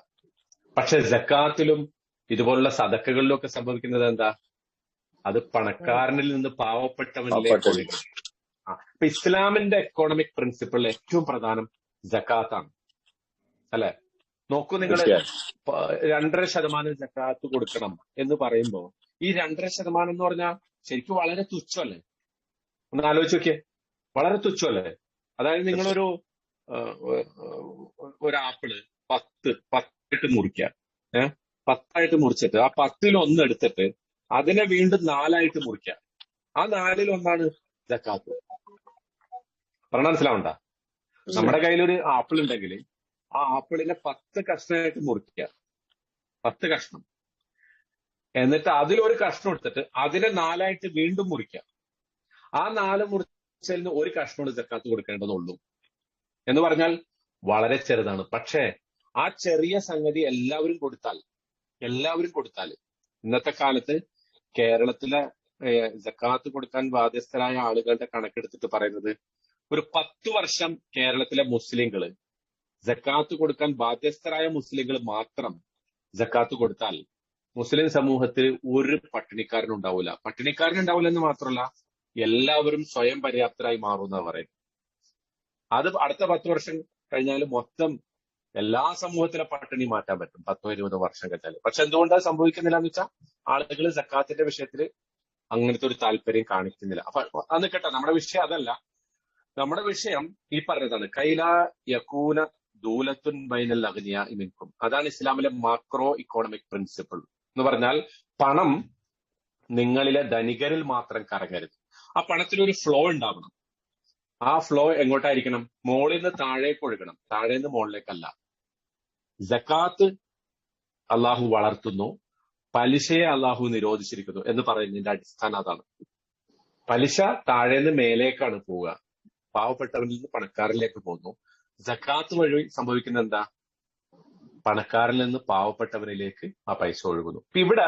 പക്ഷെ സക്കാത്തിലും ഇതുപോലുള്ള സദക്കകളിലും ഒക്കെ സംഭവിക്കുന്നത് എന്താ? അത് പണക്കാരനിൽ നിന്ന് പാവപ്പെട്ടവനിലേക്ക് ഒഴുകുക. ഇപ്പൊ ഇസ്ലാമിന്റെ എക്കോണമിക് പ്രിൻസിപ്പിൾ ഏറ്റവും പ്രധാനം സക്കാത്താണ്, അല്ലെ? നോക്കൂ, നിങ്ങൾ 2.5% സക്കാത്ത് കൊടുക്കണം എന്ന് പറയുമ്പോ ഈ 2.5% എന്ന് പറഞ്ഞാൽ ശരിക്കും വളരെ തുച്ഛമല്ലേ? ഒന്ന് ആലോചിച്ച് നോക്കിയേ, വളരെ തുച്ഛമല്ലേ? അതായത് നിങ്ങളൊരു ആപ്പിള് 10 മുറിക്കുക, 10 മുറിച്ചിട്ട് ആ 10-1 എടുത്തിട്ട് അതിനെ വീണ്ടും 4 മുറിക്കുക. ആ 4-1 സക്കാത്ത്. പറഞ്ഞ മനസ്സിലാവണ്ട? നമ്മുടെ കയ്യിലൊരു ആപ്പിൾ ഉണ്ടെങ്കിൽ ആ ആപ്പിളിനെ 10 കഷ്ണമായിട്ട് മുറിക്കുക, 10 കഷ്ണം. എന്നിട്ട് അതിലൊരു കഷ്ണം എടുത്തിട്ട് അതിനെ 4 വീണ്ടും മുറിക്കുക. ആ 4 മുറിച്ചതിൽ നിന്ന് 1 കഷ്ണം സക്കാത്ത് കൊടുക്കേണ്ടതുള്ളൂ. എന്ന് പറഞ്ഞാൽ വളരെ ചെറുതാണ്. പക്ഷേ ആ ചെറിയ സംഗതി എല്ലാവരും കൊടുത്താൽ ഇന്നത്തെ കാലത്ത് കേരളത്തിലെ സക്കാത്ത് കൊടുക്കാൻ ബാധ്യസ്ഥരായ ആളുകളുടെ കണക്കെടുത്തിട്ട് പറയുന്നത് ഒരു 10 വർഷം കേരളത്തിലെ മുസ്ലിങ്ങൾ സക്കാത്ത് കൊടുക്കാൻ ബാധ്യസ്ഥരായ മുസ്ലിങ്ങൾ മാത്രം സക്കാത്ത് കൊടുത്താൽ മുസ്ലിം സമൂഹത്തിൽ ഒരു പട്ടിണിക്കാരനുണ്ടാവില്ല. പട്ടിണിക്കാരനുണ്ടാവില്ല എന്ന് മാത്രമല്ല, എല്ലാവരും സ്വയം പര്യാപ്തരായി മാറുമെന്നാണ് പറയുന്നത്. അത് അടുത്ത 10 വർഷം കഴിഞ്ഞാൽ മൊത്തം എല്ലാ സമൂഹത്തിലെ പട്ടിണി മാറ്റാൻ പറ്റും, 10-20 വർഷം കഴിഞ്ഞാൽ. പക്ഷെ എന്തുകൊണ്ടാണ് സംഭവിക്കുന്നില്ല എന്ന് വെച്ചാൽ ആളുകൾ സക്കാത്തിന്റെ വിഷയത്തിൽ അങ്ങനത്തെ ഒരു താല്പര്യം കാണിക്കുന്നില്ല. അപ്പൊ അന്ന് കേട്ടോ, നമ്മുടെ വിഷയം അതല്ല. നമ്മുടെ വിഷയം ഈ പറഞ്ഞതാണ്, കൈലാ യകൂന ദൂലത്തുൻ ബൈനൽ അഗ്നിയാഇ മിൻകും. അതാണ് ഇസ്ലാമിലെ മാക്രോ ഇക്കോണമിക് പ്രിൻസിപ്പിൾ. എന്ന് പറഞ്ഞാൽ പണം നിങ്ങളിലെ ധനികരിൽ മാത്രം കറങ്ങരുത്. ആ പണത്തിനൊരു ഫ്ലോ ഉണ്ടാവണം. ആ ഫ്ലോ എങ്ങോട്ടായിരിക്കണം? മുകളിൽ നിന്ന് താഴേക്ക് ഒഴുകണം, താഴെ നിന്ന് മുകളിലേക്കല്ല. സക്കാത്ത് അള്ളാഹു വളർത്തുന്നു, പലിശയെ അള്ളാഹു നിരോധിച്ചിരിക്കുന്നു എന്ന് പറയുന്നതിന്റെ അടിസ്ഥാനം അതാണ്. പലിശ താഴേന്ന് മേലേക്കാണ് പോവുക, പാവപ്പെട്ടവരിൽ നിന്ന് പണക്കാരിലേക്ക് പോകുന്നു. സക്കാത്ത് വഴി സംഭവിക്കുന്ന എന്താ? പണക്കാരിൽ നിന്ന് പാവപ്പെട്ടവരിലേക്ക് ആ പൈസ ഒഴുകുന്നു. ഇപ്പൊ ഇവിടെ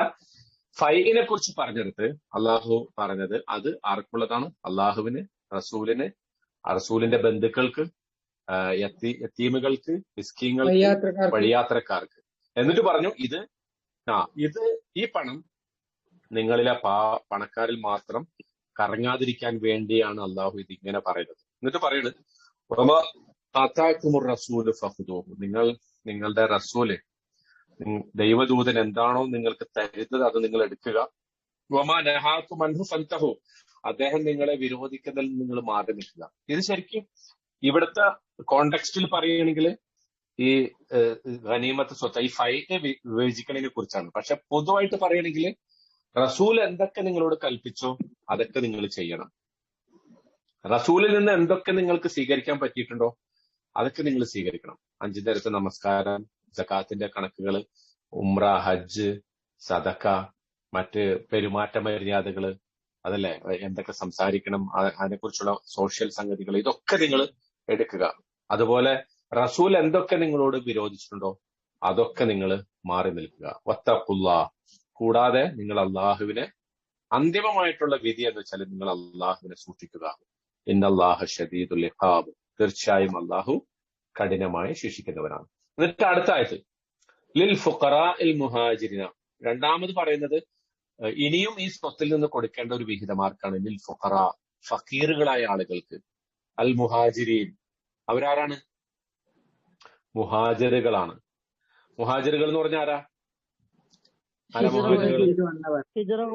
ഫൈനെ കുറിച്ച് പറഞ്ഞെടുത്ത് അള്ളാഹു പറഞ്ഞത് അത് ആർക്കുള്ളതാണ്? അള്ളാഹുവിന്, റസൂലിന്, റസൂലിന്റെ ബന്ധുക്കൾക്ക്, യത്തീമുകൾക്ക്, മിസ്കീങ്ങൾക്ക്, വഴിയാത്രക്കാർക്ക്. എന്നിട്ട് പറഞ്ഞു ഇത് ഈ പണം നിങ്ങളിലെ പണക്കാരിൽ മാത്രം കറങ്ങാതിരിക്കാൻ വേണ്ടിയാണ് അള്ളാഹു ഇതിങ്ങനെ പറയുന്നത്. എന്നിട്ട് പറയുന്നത് റസൂല് ഫഖുദൂഹു, നിങ്ങളുടെ റസൂല്, ദൈവദൂതൻ എന്താണോ നിങ്ങൾക്ക് തരുന്നത് അത് നിങ്ങൾ എടുക്കുക. വമാ നഹാകും അൻഹു ഫൻതഹു, അദ്ദേഹം നിങ്ങളെ വിരോധിക്കുന്നതിൽ നിങ്ങൾ മാറി നിൽക്കുക. ഇത് ശരിക്കും ഇവിടുത്തെ കോണ്ടെക്സ്റ്റിൽ പറയുകയാണെങ്കിൽ ഈ ഗനീമത്ത് സ്വത്ത്, ഈ ഫൈനെ വിവേചിക്കുന്നതിനെ കുറിച്ചാണ്. പക്ഷെ പൊതുവായിട്ട് പറയുകയാണെങ്കിൽ റസൂൽ എന്തൊക്കെ നിങ്ങളോട് കൽപ്പിച്ചോ അതൊക്കെ നിങ്ങൾ ചെയ്യണം. റസൂലിൽ നിന്ന് എന്തൊക്കെ നിങ്ങൾക്ക് സ്വീകരിക്കാൻ പറ്റിയിട്ടുണ്ടോ അതൊക്കെ നിങ്ങൾ സ്വീകരിക്കണം. 5 നേരത്തെ നമസ്കാരം, സക്കാത്തിന്റെ കണക്കുകൾ, ഉംറ, ഹജ്ജ്, സദക്ക, മറ്റ് പെരുമാറ്റ മര്യാദകള്, അതല്ലേ, എന്തൊക്കെ സംസാരിക്കണം, അതിനെക്കുറിച്ചുള്ള സോഷ്യൽ സംഗതികൾ, ഇതൊക്കെ നിങ്ങൾ എടുക്കുക. അതുപോലെ റസൂൽ എന്തൊക്കെ നിങ്ങളോട് വിരോധിച്ചിട്ടുണ്ടോ അതൊക്കെ നിങ്ങൾ മാറി നിൽക്കുക. വത്തഖുല്ലാ, കൂടാതെ നിങ്ങൾ അള്ളാഹുവിനെ, അന്തിമമായിട്ടുള്ള വിധി എന്ന് വെച്ചാൽ നിങ്ങൾ അള്ളാഹുവിനെ സൂക്ഷിക്കുക. ഇന്നല്ലാഹ ശദീദുൽ ഇഖാബ്, തീർച്ചയായും അള്ളാഹു കഠിനമായി ശിക്ഷിക്കുന്നവനാണ്. എന്നിട്ട് അടുത്ത ആയത്ത് ലിൽ ഫുഖറാഇൽ മുഹാജിരിന, രണ്ടാമത് പറയുന്നത് ഇനിയും ഈ സ്വത്തിൽ നിന്ന് കൊടുക്കേണ്ട ഒരു വിഹിതമാർക്കാണ്. ലിൽ ഫുഖറ, ഫക്കീറുകളായ ആളുകൾക്ക്. അൽ മുഹാജിരീൻ, അവരാരാണ്? മുഹാജിറുകളാണ്. മുഹാജിറുകൾ എന്ന് പറഞ്ഞാൽ ആരാ? മുഹാജിറുകൾ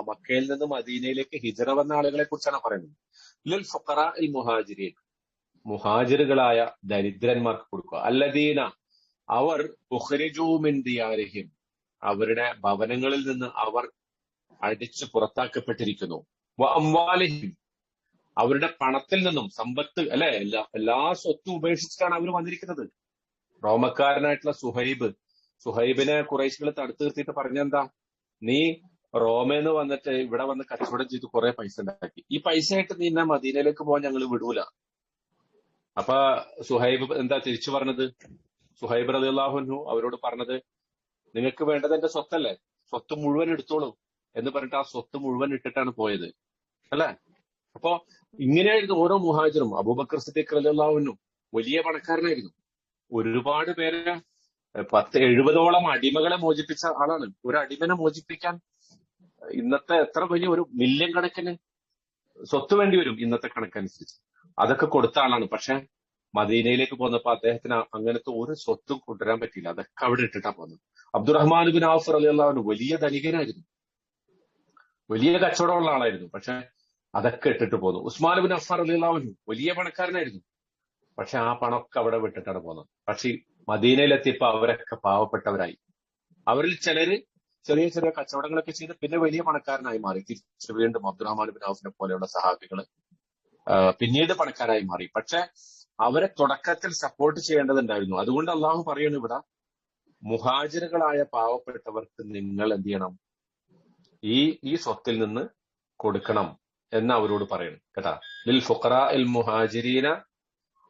മക്കയിൽ നിന്ന് മദീനയിലേക്ക് ഹിജറ വന്ന ആളുകളെ കുറിച്ചാണ് പറയുന്നത്. ലിൽ ഫുഖറാഇൽ മുഹാജിരീൻ, മുഹാജിറുകളായ ദരിദ്രന്മാർക്ക് കൊടുക്കുക. അല്ലദീന, അവർ ഉഖ്രിജൂ മിൻ ദിയാരിഹിം, അവരുടെ ഭവനങ്ങളിൽ നിന്ന് അവർ അടിച്ചു പുറത്താക്കപ്പെട്ടിരിക്കുന്നു. വ അംവാലിഹിം, അവരുടെ പണത്തിൽ നിന്നും, സമ്പത്ത് അല്ലെ, എല്ലാ സ്വത്തും ഉപേക്ഷിച്ചിട്ടാണ് അവർ വന്നിരിക്കുന്നത്. റോമക്കാരനായിട്ടുള്ള സുഹൈബിനെ ഖുറൈശികൾ തടുത്തു നിർത്തിയിട്ട് പറഞ്ഞെന്താ, നീ റോമേന്ന് വന്നിട്ട് ഇവിടെ വന്ന് കച്ചവടം ചെയ്ത് കുറെ പൈസ ഉണ്ടാക്കി, ഈ പൈസ ആയിട്ട് നീ എന്നെ മദീനയിലേക്ക് പോകാൻ ഞങ്ങൾ വിടൂല. അപ്പൊ സുഹൈബ് എന്താ തിരിച്ചു പറഞ്ഞത്? സുഹൈബ് റളിയല്ലാഹു അൻഹു അവരോട് പറഞ്ഞത്, നിങ്ങൾക്ക് വേണ്ടത് എന്റെ സ്വത്തല്ലേ, സ്വത്ത് മുഴുവൻ എടുത്തോളൂ എന്ന് പറഞ്ഞിട്ട് ആ സ്വത്ത് മുഴുവൻ ഇട്ടിട്ടാണ് പോയത്, അല്ലെ? അപ്പോ ഇങ്ങനെയായിരുന്നു ഓരോ മുഹാജിറും. അബൂബക്കർ സിദ്ദീഖ് റളിയല്ലാഹു അൻഹു വലിയ പണക്കാരനായിരുന്നു. ഒരുപാട് പേരെ 70ഓളം അടിമകളെ മോചിപ്പിച്ച ആളാണ്. ഒരു അടിമനെ മോചിപ്പിക്കാൻ ഇന്നത്തെ എത്ര വലിയ ഒരു മില്യൺ കണക്കിന് സ്വത്ത് വേണ്ടി വരും ഇന്നത്തെ കണക്കനുസരിച്ച്. അതൊക്കെ കൊടുത്ത ആളാണ്. പക്ഷെ മദീനയിലേക്ക് പോന്നപ്പോ അദ്ദേഹത്തിന് അങ്ങനത്തെ ഒരു സ്വത്തും കൊണ്ടുവരാൻ പറ്റിയില്ല. അതൊക്കെ അവിടെ ഇട്ടിട്ടാ പോകുന്നത്. അബ്ദുറഹ്മാൻ ബിൻ ഔഫ് റളിയല്ലാഹു അൻഹു വലിയ ധനികനായിരുന്നു, വലിയ കച്ചവടമുള്ള ആളായിരുന്നു. പക്ഷെ അതൊക്കെ ഇട്ടിട്ട് പോന്നു. ഉസ്മാൻ ബിൻ അഫ്ഫാൻ റളിയല്ലാഹു അൻഹു വലിയ പണക്കാരനായിരുന്നു. പക്ഷെ ആ പണമൊക്കെ അവിടെ വിട്ടിട്ടാണ് പോകുന്നത്. പക്ഷെ മദീനയിലെത്തിയപ്പോ അവരൊക്കെ പാവപ്പെട്ടവരായി. അവരിൽ ചിലര് ചെറിയ ചെറിയ കച്ചവടങ്ങളൊക്കെ ചെയ്ത് പിന്നെ വലിയ പണക്കാരനായി മാറി. തിരിച്ച് വീണ്ടും അബ്ദുറഹ്മാൻ ബിൻ ഔഫിനെ പോലെയുള്ള സഹാബികള് പിന്നീട് പണക്കാരായി മാറി. പക്ഷെ അവരെ തുടക്കത്തിൽ സപ്പോർട്ട് ചെയ്യേണ്ടതുണ്ടായിരുന്നു. അതുകൊണ്ട് അള്ളാഹു പറയുന്നു ഇവിടെ, മുഹാജിറുകളായ പാവപ്പെട്ടവർക്ക് നിങ്ങൾ എന്ത് ചെയ്യണം? ഈ സ്വത്തിൽ നിന്ന് കൊടുക്കണം എന്ന് അവരോട് പറയണം കേട്ടാ. ലിൽ ഫുഖറാഇൽ മുഹാജിരീന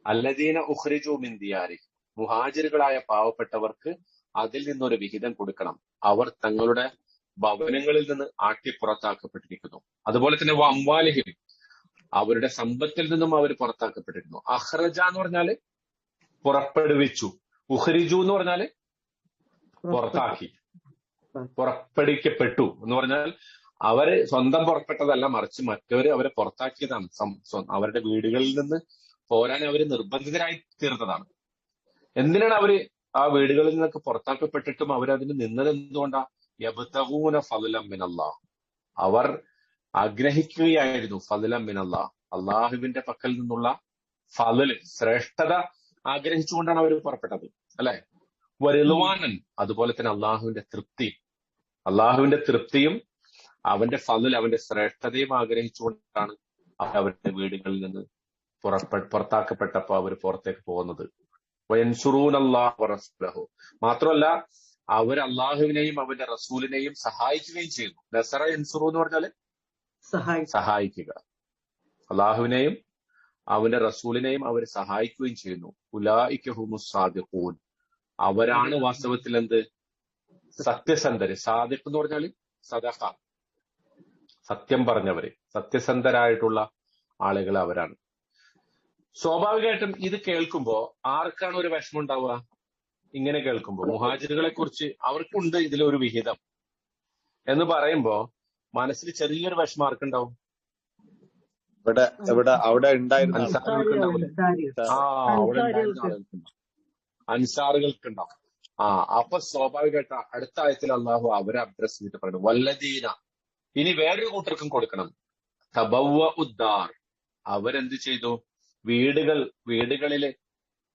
അല്ലദീന ഉഖ്രിജൂ മിൻ ദിയാരിഹിം, മുഹാജിറുകളായ പാവപ്പെട്ടവർക്ക് അതിൽ നിന്നൊരു വിഹിതം കൊടുക്കണം. അവർ തങ്ങളുടെ ഭവനങ്ങളിൽ നിന്ന് ആട്ടി പുറത്താക്കപ്പെട്ടിരിക്കുന്നു. അതുപോലെ തന്നെ അംവാലിഹിം, അവരുടെ സമ്പത്തിൽ നിന്നും അവർ പുറത്താക്കപ്പെട്ടിരുന്നു. അഖ്റജ എന്ന് പറഞ്ഞാല് പുറപ്പെടുവിച്ചു, ഉഖ്രിജു എന്ന് പറഞ്ഞാല് പുറത്താക്കി, പുറപ്പെടുവിക്കപ്പെട്ടു എന്ന് പറഞ്ഞാൽ അവര് സ്വന്തം പുറപ്പെട്ടതല്ല, മറിച്ച് മറ്റവര് അവരെ പുറത്താക്കിയതാണ്. അവരുടെ വീടുകളിൽ നിന്ന് പോരാൻ അവര് നിർബന്ധിതരായി തീർന്നതാണ്. എന്തിനാണ് അവര് ആ വീടുകളിൽ നിന്നൊക്കെ പുറത്താക്കപ്പെട്ടിട്ടും അവരതിന് നിന്നത് എന്തുകൊണ്ടാ? യബ്തഗൂന ഫളലൻ മിനല്ലാഹ്, അവർ ആഗ്രഹിക്കുകയായിരുന്നു ഫളലൻ മിനല്ലാഹ്, അള്ളാഹുവിന്റെ പക്കൽ നിന്നുള്ള ഫളല്, ശ്രേഷ്ഠത ആഗ്രഹിച്ചുകൊണ്ടാണ് അവർ പുറപ്പെട്ടത്, അല്ലെ? വരിളുവാനൻ, അതുപോലെ തന്നെ അള്ളാഹുവിന്റെ തൃപ്തിയും അവന്റെ ഫضل, അവന്റെ ശ്രേഷ്ഠതയും ആഗ്രഹിച്ചുകൊണ്ടാണ് അവരുടെ വീടുകളിൽ നിന്ന് പുറത്താക്കപ്പെട്ടപ്പോ അവർ പുറത്തേക്ക് പോകുന്നത്. വയൻസുറൂനല്ലാഹു വറസൂലഹു, മാത്രമല്ല അവർ അള്ളാഹുവിനെയും അവന്റെ റസൂലിനെയും സഹായിക്കുകയും ചെയ്യുന്നു. നസറ യൻസുറു എന്ന് പറഞ്ഞാല് സഹായിക്കുക. അള്ളാഹുവിനെയും അവന്റെ റസൂലിനെയും അവർ സഹായിക്കുകയും ചെയ്യുന്നു. ഉലൈക ഹുമുസ് സാദിഖൂൻ, അവരാണ് വാസ്തവത്തിൽ എന്ത്? സത്യസന്ധര്. സാദിഖ് എന്ന് പറഞ്ഞാല് സദഖ, സത്യം പറഞ്ഞവര്, സത്യസന്ധരായിട്ടുള്ള ആളുകൾ അവരാണ്. സ്വാഭാവികമായിട്ടും ഇത് കേൾക്കുമ്പോ ആർക്കാണ് ഒരു വിഷമം ഉണ്ടാവുക? ഇങ്ങനെ കേൾക്കുമ്പോ മുഹാജിറുകളെ കുറിച്ച് അവർക്കുണ്ട് ഇതിലൊരു വിഹിതം എന്ന് പറയുമ്പോ മനസ്സിൽ ചെറിയൊരു വിഷമം ആർക്കുണ്ടാവും? അവിടെ ഉണ്ടായിരുന്ന അൻസാറുകൾക്കുണ്ടാവില്ല. അവിടെ ഉണ്ടായിരുന്ന ആളുകൾക്കുണ്ടാവും, അൻസാറുകൾക്കുണ്ടാവും. അപ്പൊ സ്വാഭാവികമായിട്ട് അടുത്ത ആയത്തിൽ അള്ളാഹു അവരെ അഡ്രസ് ചെയ്തിട്ട് പറയുന്നു വല്ലദീന, ഇനി വേറൊരു കൂട്ടർക്കും കൊടുക്കണം. തബവ്വ ഉദ്ദാർ, അവരെന്ത് ചെയ്തു? വീടുകളില്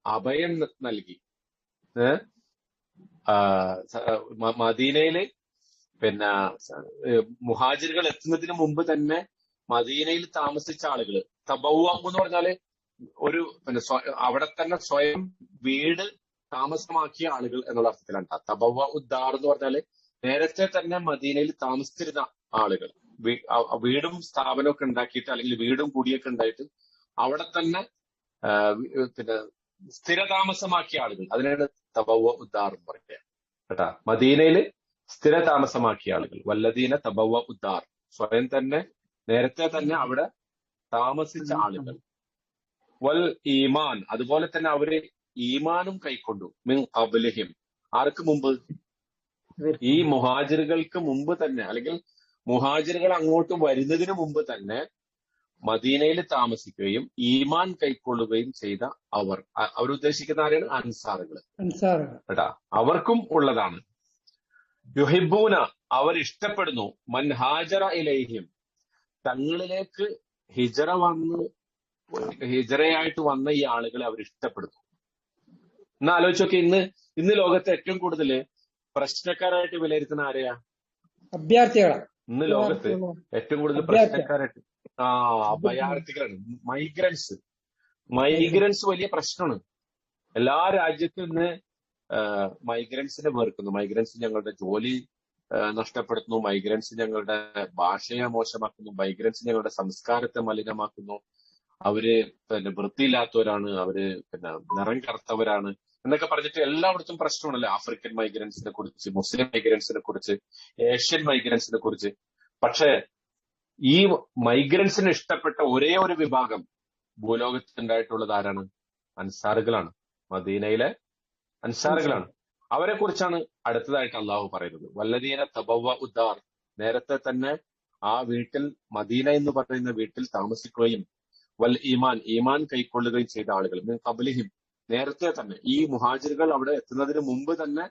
അഭയം നൽകി. മദീനയില് പിന്നെ മുഹാജിറുകൾ എത്തുന്നതിന് മുമ്പ് തന്നെ മദീനയിൽ താമസിച്ച ആളുകള്, തബവ്വ എന്ന് പറഞ്ഞാല് ഒരു പിന്നെ അവിടെ തന്നെ സ്വയം വീട് താമസമാക്കിയ ആളുകൾ എന്നുള്ള അർത്ഥത്തിലാണ്. തബവ്വ ഉദ്ദാർ എന്ന് പറഞ്ഞാല് നേരത്തെ തന്നെ മദീനയിൽ താമസിച്ചിരുന്ന ആളുകൾ, വീടും സ്ഥാപനമൊക്കെ ഉണ്ടാക്കിയിട്ട്, അല്ലെങ്കിൽ വീടും കുടിയൊക്കെ ഉണ്ടായിട്ട് അവിടെ തന്നെ പിന്നെ സ്ഥിരതാമസമാക്കിയ ആളുകൾ, അതിനാണ് തബവ്വ ഉദ്ദാർ എന്ന് പറയുക കേട്ടാ. മദീനയില് സ്ഥിരതാമസമാക്കിയ ആളുകൾ, വല്ലദീന തബവ്വ ഉദ്ദാർ, സ്വയം തന്നെ നേരത്തെ തന്നെ അവിടെ താമസിച്ച ആളുകൾ. വൽ ഈമാൻ, അതുപോലെ തന്നെ അവര് ഈമാനും കൈക്കൊണ്ടു. മിൻ ഖബ്ലിഹിം, ആർക്ക് മുമ്പ്? ഈ മുഹാജിറുകൾക്ക് മുമ്പ് തന്നെ, അല്ലെങ്കിൽ മുഹാജിറുകൾ അങ്ങോട്ട് വരുന്നതിന് മുമ്പ് തന്നെ മദീനയിൽ താമസിക്കുകയും ഈമാൻ കൈക്കൊള്ളുകയും ചെയ്ത അവരുദ്ദേശിക്കുന്ന ആരാണ്? അൻസാറുകൾ കേട്ടാ. അവർക്കും ഉള്ളതാണ്. യുഹിബൂന, അവർ ഇഷ്ടപ്പെടുന്നു. മൻ ഹാജറ ഇലൈഹിം, തങ്ങളിലേക്ക് ഹിജറയായിട്ട് വന്ന ഈ ആളുകളെ അവർ ഇഷ്ടപ്പെടുന്നു. എന്നാ ആലോചിച്ച് നോക്കി, ഇന്ന് ലോകത്തെ ഏറ്റവും കൂടുതൽ പ്രശ്നക്കാരായിട്ട് വിലയിരുത്തുന്ന ആരെയാ? അഭയാർത്ഥികളാണ്. ഇന്ന് ലോകത്ത് ഏറ്റവും കൂടുതൽ പ്രശ്നക്കാരായിട്ട് അഭയാർത്ഥികളാണ്. മൈഗ്രൻസ് വലിയ പ്രശ്നമാണ്. എല്ലാ രാജ്യത്തും ഇന്ന് മൈഗ്രൻസിനെ വെറുക്കുന്നു. മൈഗ്രൻസ് ഞങ്ങളുടെ ജോലി നഷ്ടപ്പെടുത്തുന്നു, മൈഗ്രൻസ് ഞങ്ങളുടെ ഭാഷയെ മോശമാക്കുന്നു, മൈഗ്രൻസ് ഞങ്ങളുടെ സംസ്കാരത്തെ മലിനമാക്കുന്നു, അവര് പിന്നെ വൃത്തിയില്ലാത്തവരാണ്, അവര് പിന്നെ നിറം കറുത്തവരാണ് എന്നൊക്കെ പറഞ്ഞിട്ട് എല്ലായിടത്തും പ്രശ്നമാണല്ലോ. ആഫ്രിക്കൻ മൈഗ്രൻസിനെ കുറിച്ച്, മുസ്ലിം മൈഗ്രൻസിനെ കുറിച്ച്, ഏഷ്യൻ മൈഗ്രൻസിനെ കുറിച്ച്. പക്ഷെ ഈ മൈഗ്രൻസിന് ഇഷ്ടപ്പെട്ട ഒരേ ഒരു വിഭാഗം ഭൂലോകത്തുണ്ടായിട്ടുള്ളത് ആരാണ്? അൻസാറുകളാണ്. മദീനയിലെ അൻസാറുകളാണ്. അവരെ കുറിച്ചാണ് അടുത്തതായിട്ട് അള്ളാഹു പറയുന്നത്. വല്ലദീന തബവ്വ ഉദ്ദാർ, നേരത്തെ തന്നെ ആ വീട്ടിൽ, മദീന എന്ന് പറയുന്ന വീട്ടിൽ താമസിക്കുകയും വൽ ഈമാൻ കൈക്കൊള്ളുകയും ചെയ്ത ആളുകൾ. മിൻ ഖബ്ലിഹിം, നേരത്തെ തന്നെ ഈ മുഹാജിറുകൾ അവിടെ എത്തുന്നതിന് മുമ്പ് തന്നെ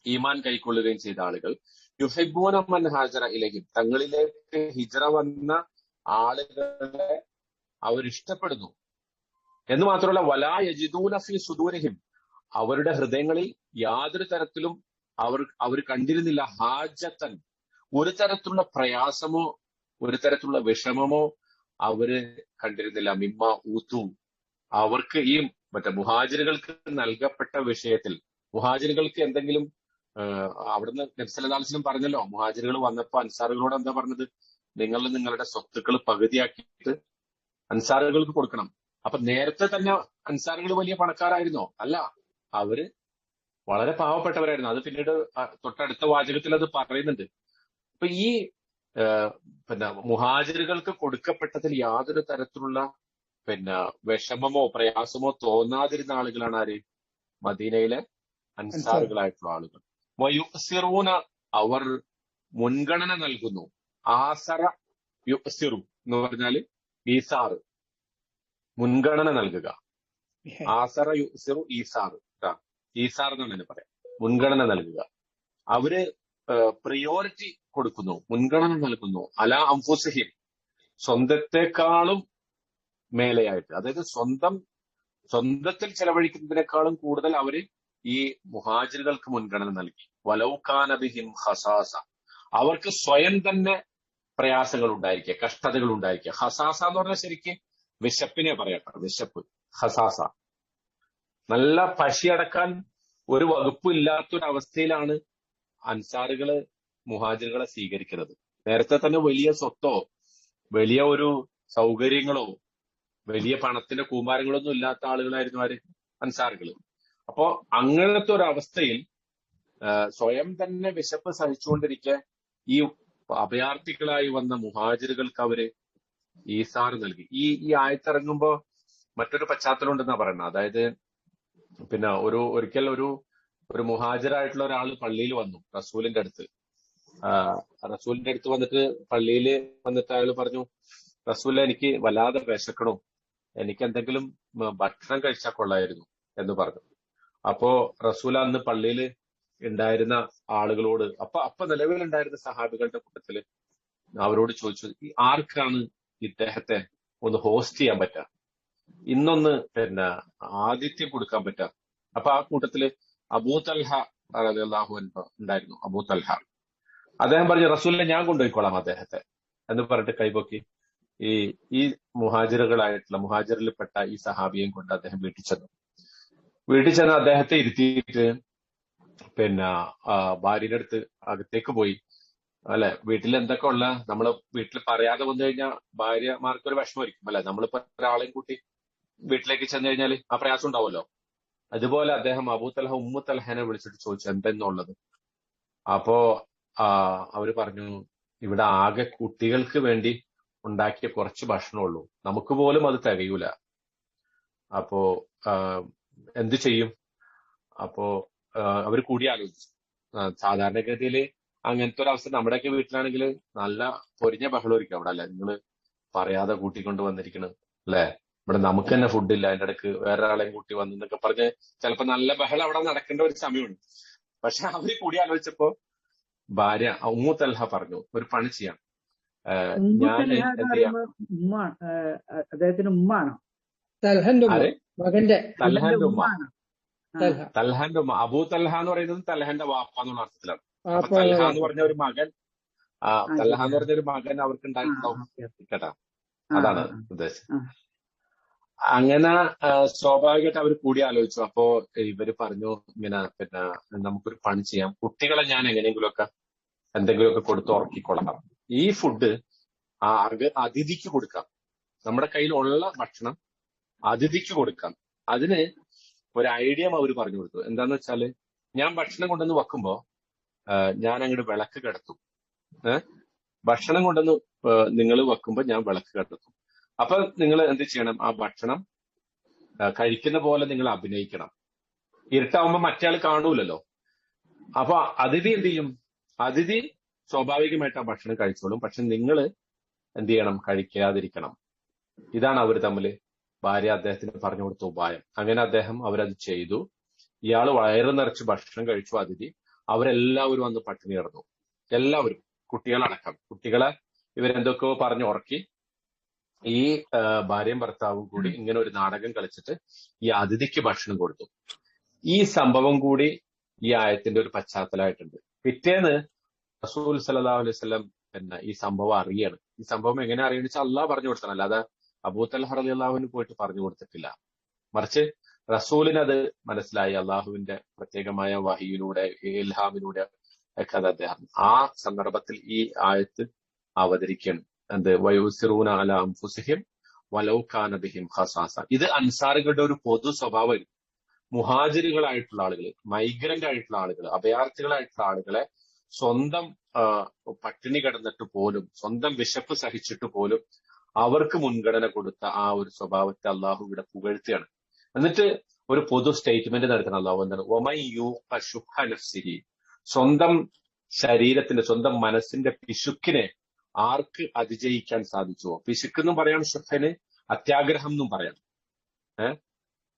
ഈമാൻ കൈക്കൊള്ളുകയും ചെയ്ത ആളുകൾ. യുഹിബ്ബൂന മൻ ഹാജറ ഇലൈഹിം, തങ്ങളിലേക്ക് ഹിജ്റ വന്ന ആളുകളെ അവരിഷ്ടപ്പെടുന്നു എന്ന് മാത്രമല്ല, വലാ യജിദൂന ഫീ സുദൂരിഹിം, അവരുടെ ഹൃദയങ്ങളിൽ യാതൊരു തരത്തിലും അവർ കണ്ടിരുന്നില്ല ഹാജത്തൻ, ഒരു തരത്തിലുള്ള പ്രയാസമോ ഒരു തരത്തിലുള്ള വിഷമമോ അവര് കണ്ടിരുന്നില്ല. മിമ്മ ഊത്തു, അവർക്ക് ഈ മുഹാജിറുകൾക്ക് നൽകപ്പെട്ട വിഷയത്തിൽ, മുഹാജിറുകൾക്ക് എന്തെങ്കിലും അവിടുന്ന് നബി സല്ലല്ലാഹു അലൈഹി വസല്ലം പറഞ്ഞല്ലോ, മുഹാജിറുകൾ വന്നപ്പോ അൻസാറുകളോട് എന്താ പറഞ്ഞത്? നിങ്ങൾ നിങ്ങളുടെ സ്വത്തുക്കൾ പകുതിയാക്കിയിട്ട് അൻസാറുകൾക്ക് കൊടുക്കണം. അപ്പൊ നേരത്തെ തന്നെ അൻസാറുകൾ വലിയ പണക്കാരായിരുന്നോ? അല്ല, അവര് വളരെ പാവപ്പെട്ടവരായിരുന്നു. അത് പിന്നീട് തൊട്ടടുത്ത വാചകത്തിൽ അത് പറയുന്നുണ്ട്. അപ്പൊ ഈ പിന്നെ മുഹാജിറുകൾക്ക് കൊടുക്കപ്പെട്ടതിൽ യാതൊരു തരത്തിലുള്ള പിന്നെ വിഷമമോ പ്രയാസമോ തോന്നാതിരുന്ന ആളുകളാണ് ആര്? മദീനയിലെ അൻസാറുകളായിട്ടുള്ള ആളുകൾ. വയുസിറൂന, അവർ മുൻഗണന നൽകുന്നു. ആസറ യുസിറു എന്ന് പറഞ്ഞാല് ഈസാറ്, മുൻഗണന നൽകുക. ആസറ യുസിറു ഈസാറ്, ഈസാർ എന്നാണ് അതിന് പറയാം. മുൻഗണന നൽകുക. അവര് പ്രിയോറിറ്റി കൊടുക്കുന്നു, മുൻഗണന നൽകുന്നു. അലാ അംഫുസിഹിം, സ്വന്തത്തെക്കാളും മേലെയായിട്ട്, അതായത് സ്വന്തത്തിൽ ചെലവഴിക്കുന്നതിനേക്കാളും കൂടുതൽ അവര് ഈ മുഹാജിറുകൾക്ക് മുൻഗണന നൽകി. വലൗകാന ബിഹിം ഖസാസ, അവർക്ക് സ്വയം തന്നെ പ്രയാസങ്ങൾ ഉണ്ടായിരിക്കുക, കഷ്ടതകൾ ഉണ്ടായിരിക്കുക. ഖസാസ എന്ന് പറഞ്ഞാൽ ശരിക്ക് വിശപ്പിനെ പറയട്ടെ, വിശപ്പ്. ഖസാസ നല്ല പശിയടക്കാൻ ഒരു വകുപ്പും ഇല്ലാത്തൊരവസ്ഥയിലാണ് അൻസാറുകള് മുഹാജിറുകളെ സ്വീകരിക്കുന്നത്. നേരത്തെ തന്നെ വലിയ സ്വത്തോ വലിയ ഒരു സൗകര്യങ്ങളോ വലിയ പണത്തിന്റെ കൂമ്പാരങ്ങളൊന്നും ഇല്ലാത്ത ആളുകളായിരുന്നു ആര്? അൻസാറുകൾ. അപ്പോ അങ്ങനത്തെ ഒരു അവസ്ഥയിൽ സ്വയം തന്നെ വിശപ്പ് സഹിച്ചുകൊണ്ടിരിക്കെ ഈ അഭയാർത്ഥികളായി വന്ന മുഹാജിറുകൾക്ക് അവര് ഈസാർ നൽകി. ഈ ആയത്തിറങ്ങുമ്പോ മറ്റൊരു പശ്ചാത്തലം ഉണ്ടെന്നാ പറയുന്നത്. അതായത് പിന്നെ ഒരിക്കൽ ഒരു മുഹാജിറായിട്ടുള്ള ഒരാൾ പള്ളിയിൽ വന്നു റസൂലിന്റെ അടുത്ത്. റസൂലിന്റെ അടുത്ത് വന്നിട്ട് പള്ളിയിൽ വന്നിട്ട് അയാൾ പറഞ്ഞു, റസൂലെ, എനിക്ക് വല്ലാതെ വിശക്കണു, എനിക്ക് എന്തെങ്കിലും ഭക്ഷണം കഴിച്ചാൽ കൊള്ളായിരുന്നു എന്ന് പറഞ്ഞു. അപ്പോ റസൂൽ അന്ന് പള്ളിയിൽ ഉണ്ടായിരുന്ന ആളുകളോട് അപ്പൊ നിലവിലുണ്ടായിരുന്ന സഹാബികളുടെ കൂട്ടത്തില് അവരോട് ചോദിച്ചു, ആർക്കാണ് ഇദ്ദേഹത്തെ ഒന്ന് ഹോസ്റ്റ് ചെയ്യാൻ പറ്റുക, ഇന്നൊന്ന് പിന്നെ ആതിഥ്യം കൊടുക്കാൻ പറ്റുക? അപ്പൊ ആ കൂട്ടത്തില് അബൂ തൽഹ റളിയല്ലാഹു അൻഹു ഉണ്ടായിരുന്നു. അബൂ തൽഹ അദ്ദേഹം പറഞ്ഞു, റസൂലിനെ ഞാൻ കൊണ്ടുപോയിക്കോളാം അദ്ദേഹത്തെ എന്ന് പറഞ്ഞിട്ട് കൈപൊക്കി ഈ മുഹാജിറിൽപ്പെട്ട ഈ സഹാബിയെയും കൊണ്ട് അദ്ദേഹം വീട്ടിൽ ചെന്ന് അദ്ദേഹത്തെ ഇരുത്തിയിട്ട് പിന്നെ ഭാര്യയുടെ അടുത്ത് അകത്തേക്ക് പോയി. അല്ലെ, വീട്ടിൽ എന്തൊക്കെ ഉള്ള നമ്മള് വീട്ടിൽ പറയാതെ വന്നു കഴിഞ്ഞാൽ ഭാര്യമാർക്ക് ഒരു വിഷമമായിരിക്കും. അല്ലെ, നമ്മളിപ്പോ ഒരാളെയും കൂട്ടി വീട്ടിലേക്ക് ചെന്ന് കഴിഞ്ഞാൽ ആ പ്രയാസം ഉണ്ടാവുമല്ലോ. അതുപോലെ അദ്ദേഹം അബൂ തൽഹ ഉമ്മു തൽഹനെ വിളിച്ചിട്ട് ചോദിച്ചു എന്തെന്നുള്ളത്. അപ്പോ അവര് പറഞ്ഞു, ഇവിടെ ആകെ കുട്ടികൾക്ക് വേണ്ടി ഉണ്ടാക്കിയ കുറച്ച് ഭക്ഷണമുള്ളൂ, നമുക്ക് പോലും അത് തികയൂല. അപ്പോ എന്ത് ചെയ്യും? അപ്പോ അവർ കൂടി ആലോചിച്ചു. സാധാരണഗതിയിൽ അങ്ങനത്തെ ഒരു അവസ്ഥ നമ്മുടെയൊക്കെ വീട്ടിലാണെങ്കിൽ നല്ല പൊരിഞ്ഞ ബഹളമായിരിക്കും അവിടെ. അല്ലെ, നിങ്ങൾ പറയാതെ കൂട്ടിക്കൊണ്ട് വന്നിരിക്കണം, അല്ലെ, ഇവിടെ നമുക്ക് തന്നെ ഫുഡില്ല, അതിന്റെ ഇടയ്ക്ക് വേറെ ആളെയും കൂട്ടി വന്നെന്നൊക്കെ പറഞ്ഞ് ചിലപ്പോ നല്ല ബഹളം അവിടെ നടക്കേണ്ട ഒരു സമയമുണ്ട്. പക്ഷെ അവര് കൂടി ആലോചിച്ചപ്പോ ഭാര്യ ഉമ്മു തൽഹ പറഞ്ഞു, ഒരു പണി ചെയ്യാം, ഞാൻ എന്ത് ചെയ്യാം. അദ്ദേഹത്തിന് ഉമ്മാണോ? തൽഹന്റെ മകന്റെ തൽഹന്റെ ഉമ്മ. അബൂ തൽഹ എന്ന് പറയുന്നത് തൽഹന്റെ വാപ്പ എന്നുള്ള അർത്ഥത്തിലാണ്. അപ്പൊ തൽഹ എന്ന് പറഞ്ഞ ഒരു മകൻ, തൽഹ എന്ന് പറഞ്ഞ ഒരു മകൻ അവർക്ക് ഉണ്ടായിട്ടുണ്ടാവും കേട്ടാ, അതാണ് ഉദ്ദേശം. അങ്ങനെ സ്വാഭാവികമായിട്ട് അവർ കൂടി ആലോചിച്ചു. അപ്പോ ഇവര് പറഞ്ഞു, ഇങ്ങനെ പിന്നെ നമുക്കൊരു പണി ചെയ്യാം, കുട്ടികളെ ഞാൻ എന്തെങ്കിലുമൊക്കെ കൊടുത്ത് ഉറക്കിക്കൊള്ളാം, ഈ ഫുഡ് അതിഥിക്ക് കൊടുക്കാം, നമ്മുടെ കയ്യിലുള്ള ഭക്ഷണം അതിഥിക്ക് കൊടുക്കാം. അതിന് ഒരു ഐഡിയ അവർ പറഞ്ഞു കൊടുത്തു. എന്താന്ന് വെച്ചാല്, ഞാൻ ഭക്ഷണം കൊണ്ടുവന്ന് വെക്കുമ്പോ ഞാൻ അങ്ങോട്ട് വിളക്ക് കിടത്തും. ഭക്ഷണം കൊണ്ടുവന്ന് നിങ്ങൾ വെക്കുമ്പോ ഞാൻ വിളക്ക് കിടത്തും. അപ്പൊ നിങ്ങൾ എന്ത് ചെയ്യണം, ആ ഭക്ഷണം കഴിക്കുന്ന പോലെ നിങ്ങൾ അഭിനയിക്കണം. ഇരുട്ടാവുമ്പോ മറ്റേ ആൾ കാണൂലല്ലോ. അപ്പൊ അതിഥി എന്ത് ചെയ്യും? അതിഥി സ്വാഭാവികമായിട്ട് ആ ഭക്ഷണം കഴിച്ചോളും. പക്ഷെ നിങ്ങൾ എന്ത് ചെയ്യണം? കഴിക്കാതിരിക്കണം. ഇതാണ് അവർ തമ്മിൽ ഭാര്യ അദ്ദേഹത്തിന് പറഞ്ഞു കൊടുത്ത ഉപായം. അങ്ങനെ അവരത് ചെയ്തു. ഇയാൾ വയറ് നിറച്ച് ഭക്ഷണം കഴിച്ചു, അതിഥി. അവരെല്ലാവരും അന്ന് പട്ടിണി കിടന്നു, എല്ലാവരും, കുട്ടികളടക്കം. കുട്ടികളെ ഇവരെന്തൊക്കെയോ പറഞ്ഞ് ഉറക്കി. ഈ ഭാര്യയും ഭർത്താവും കൂടി ഇങ്ങനെ ഒരു നാടകം കളിച്ചിട്ട് ഈ അതിഥിക്ക് ഭക്ഷണം കൊടുത്തു. ഈ സംഭവം കൂടി ഈ ആയത്തിന്റെ ഒരു പശ്ചാത്തലമായിട്ടുണ്ട്. പിറ്റേന്ന് റസൂൽ സല്ലല്ലാഹു അലൈഹി വസല്ലം പിന്നെ ഈ സംഭവം അറിയാണ്. ഈ സംഭവം എങ്ങനെ അറിയണെന്ന് വെച്ചാൽ അള്ളാഹ് പറഞ്ഞു കൊടുത്തതാണ്, അല്ലാതെ അബൂ തൽഹ റളിയല്ലാഹുവിന് പോയിട്ട് പറഞ്ഞു കൊടുത്തിട്ടില്ല. മറിച്ച് റസൂലിന് അത് മനസ്സിലായി. അള്ളാഹുവിന്റെ പ്രത്യേകമായ വഹിയിലൂടെ, ഇൽഹാമിലൂടെ ഒക്കെ അത് അദ്ദേഹം ആ സന്ദർഭത്തിൽ ഈ ആയത്ത് അവതരിക്കണം. എന്ത്? വയുസിറൂന അലാ അൻഫുസിഹിം വലൗ കാന ബിഹിം ഖസാസ. ഇത് അൻസാറുകളുടെ ഒരു പൊതു സ്വഭാവം. മുഹാജിറുകളായിട്ടുള്ള ആളുകൾ, മൈഗ്രന്റ് ആയിട്ടുള്ള ആളുകൾ, അഭയാർത്ഥികളായിട്ടുള്ള ആളുകളെ സ്വന്തം പട്ടിണി കിടന്നിട്ട് പോലും, സ്വന്തം വിശപ്പ് സഹിച്ചിട്ട് പോലും അവർക്ക് മുൻഗണന കൊടുത്ത ആ ഒരു സ്വഭാവത്തെ അള്ളാഹു ഇവിടെ പുകഴ്ത്തുകയാണ്. എന്നിട്ട് ഒരു പൊതു സ്റ്റേറ്റ്മെന്റ് നടത്തുന്ന അള്ളാഹു എന്താണ്? വമൻ യൂഖ ശുഹ നഫ്സിഹി. സ്വന്തം ശരീരത്തിന്റെ, സ്വന്തം മനസ്സിന്റെ പിശുക്കിനെ ആർക്ക് അതിജയിക്കാൻ സാധിച്ചുവോ? പിശുക്കെന്നും പറയാം, ഷുഹന് അത്യാഗ്രഹം എന്നും പറയാം.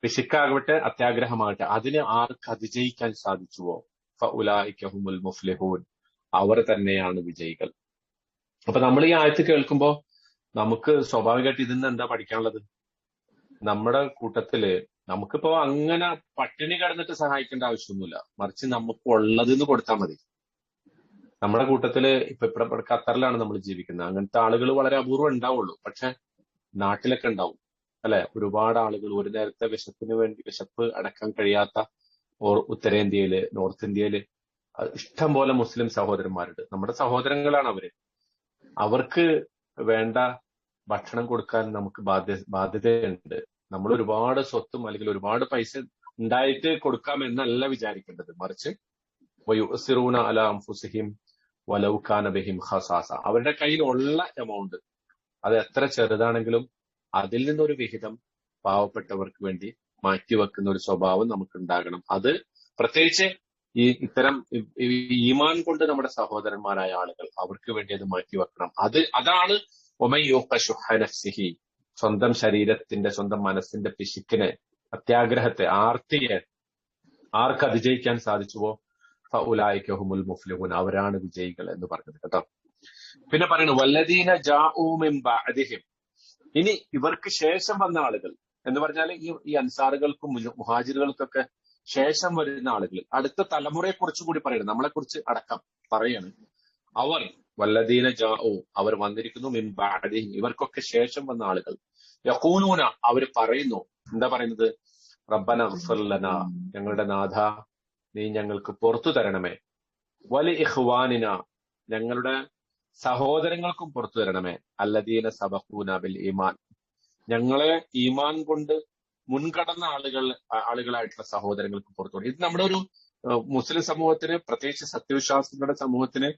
പിശുക്കാകട്ടെ അത്യാഗ്രഹമാകട്ടെ, അതിനെ ആർക്ക് അതിജയിക്കാൻ സാധിച്ചുവോ ഫഉലൈക ഹുമുൽ മുഫ്ലിഹൂൻ, അവർ തന്നെയാണ് വിജയികൾ. അപ്പൊ നമ്മൾ ഈ ആയത്ത് കേൾക്കുമ്പോ നമുക്ക് സ്വാഭാവികമായിട്ട് ഇതിന്ന് എന്താ പഠിക്കാനുള്ളത്? നമ്മുടെ കൂട്ടത്തില് നമുക്കിപ്പോ അങ്ങനെ പട്ടിണി കിടന്നിട്ട് സഹായിക്കേണ്ട ആവശ്യമൊന്നുമില്ല. മറിച്ച് നമുക്ക് ഉള്ളതെന്ന് കൊടുത്താൽ മതി. നമ്മുടെ കൂട്ടത്തില് ഇപ്പൊ ഇവിടെ ഖത്തറിലാണ് നമ്മൾ ജീവിക്കുന്നത്. അങ്ങനത്തെ ആളുകൾ വളരെ അപൂർവം ഉണ്ടാവുള്ളൂ. പക്ഷെ നാട്ടിലൊക്കെ ഉണ്ടാവും അല്ലെ? ഒരുപാട് ആളുകൾ ഒരു നേരത്തെ വിശപ്പ് അടക്കാൻ കഴിയാത്ത ഉത്തരേന്ത്യയില്, നോർത്ത് ഇന്ത്യയില് ഇഷ്ടം പോലെ മുസ്ലിം സഹോദരന്മാരുണ്ട്. നമ്മുടെ സഹോദരങ്ങളാണ് അവര്. അവർക്ക് വേണ്ട ഭക്ഷണം കൊടുക്കാൻ നമുക്ക് ബാധ്യതയുണ്ട്. നമ്മൾ ഒരുപാട് സ്വത്തും അല്ലെങ്കിൽ ഒരുപാട് പൈസ ഉണ്ടായിട്ട് കൊടുക്കാം എന്നല്ല വിചാരിക്കേണ്ടത്. മറിച്ച് വയുസിറൂന അലാ അൻഫുസിഹിം വലൗ കാന ബിഹിം ഖസാസ, അവരുടെ കയ്യിലുള്ള എമൗണ്ട് അത് എത്ര ചെറുതാണെങ്കിലും അതിൽ നിന്നൊരു വിഹിതം പാവപ്പെട്ടവർക്ക് വേണ്ടി മാറ്റിവെക്കുന്ന ഒരു സ്വഭാവം നമുക്ക് ഉണ്ടാകണം. അത് പ്രത്യേകിച്ച് ഇത്തരം ഈമാൻ കൊണ്ട് നമ്മുടെ സഹോദരന്മാരായ ആളുകൾ, അവർക്ക് വേണ്ടി അത് മാറ്റിവെക്കണം. അതാണ് വമൻ യൂഖ ശുഹ നഫ്സിഹി, സ്വന്തം ശരീരത്തിന്റെ, സ്വന്തം മനസ്സിന്റെ പിശുക്കിനെ, അത്യാഗ്രഹത്തെ, ആർത്തിയെ ആർക്ക് അതിജയിക്കാൻ സാധിച്ചുവോ ഫഉലൈക ഹുമുൽ മുഫ്ലിഹൂൻ, അവരാണ് വിജയികൾ എന്ന് പറഞ്ഞത് കേട്ടോ. പിന്നെ പറയുന്നു വല്ലദീന ജാഊ മിൻ ബഅദിഹിം, ഇനി ഇവർക്ക് ശേഷം വന്ന ആളുകൾ എന്ന് പറഞ്ഞാൽ ഈ അൻസാറുകൾക്കും മുഹാജിറുകൾക്കൊക്കെ ശേഷം വരുന്ന ആളുകൾ, അടുത്ത തലമുറയെ കുറിച്ച് കൂടി പറയുന്നത്, നമ്മളെ കുറിച്ച് അടക്കം പറയാണ്. അവർ വല്ലദീന ജാഊ, അവർ വന്നിരിക്കുന്നു മിൻ ബഅദിഹിം, ഇവർക്കൊക്കെ ശേഷം വന്ന ആളുകൾ. യഖൂലൂന, അവർ പറയുന്നു, എന്താ പറയുന്നത്? റബ്ബന ഇഗ്ഫിർ ലനാ, ഞങ്ങളുടെ നാഥ നീ ഞങ്ങൾക്ക് പുറത്തു തരണമേ. വലി ഇഖ്വാനിന, ഞങ്ങളുടെ സഹോദരങ്ങൾക്കും പുറത്തു തരണമേ. അല്ലദീന സബഖൂന ബിൽ ഈമാൻ, ഞങ്ങളെ ഈമാൻ കൊണ്ട് മുൻകടന്ന ആളുകളായിട്ടുള്ള സഹോദരങ്ങൾക്ക് പുറത്തു തരണം. ഇത് നമ്മുടെ ഒരു മുസ്ലിം സമൂഹത്തിന്, പ്രത്യേകിച്ച് സത്യവിശ്വാസികളുടെ സമൂഹത്തിന്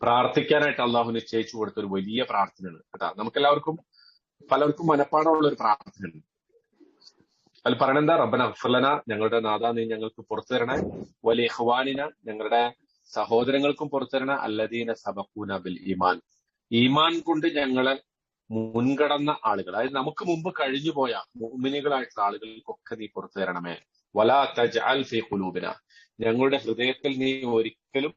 പ്രാർത്ഥിക്കാനായിട്ട് അള്ളാഹു നിശ്ചയിച്ചു കൊടുത്ത ഒരു വലിയ പ്രാർത്ഥനയാണ് കേട്ടോ. നമുക്കെല്ലാവർക്കും പലർക്കും മനപ്പാടമുള്ള ഒരു പ്രാർത്ഥനയാണ്. അതിൽ പറയണെന്താ? റബ്ബന ഇഗ്ഫിർ ലനാ, ഞങ്ങളുടെ നാഥ നീ ഞങ്ങൾക്ക് പുറത്തു തരണേ. വലി ഇഖ്വാനിന, ഞങ്ങളുടെ സഹോദരങ്ങൾക്കും പുറത്തു തരണേ. അല്ലദീന സബഖൂന ബിൽ ഈമാൻ, ഈമാൻ കൊണ്ട് ഞങ്ങളെ മുൻകടന്ന ആളുകൾ, അതായത് നമുക്ക് മുമ്പ് കഴിഞ്ഞുപോയ മുഅ്മിനീകളായിട്ടുള്ള ആളുകൾക്കൊക്കെ നീ പുറത്തു തരണമേ. വലാ തജ്അൽ ഫീ ഖുലൂബിന, ഞങ്ങളുടെ ഹൃദയത്തിൽ നീ ഒരിക്കലും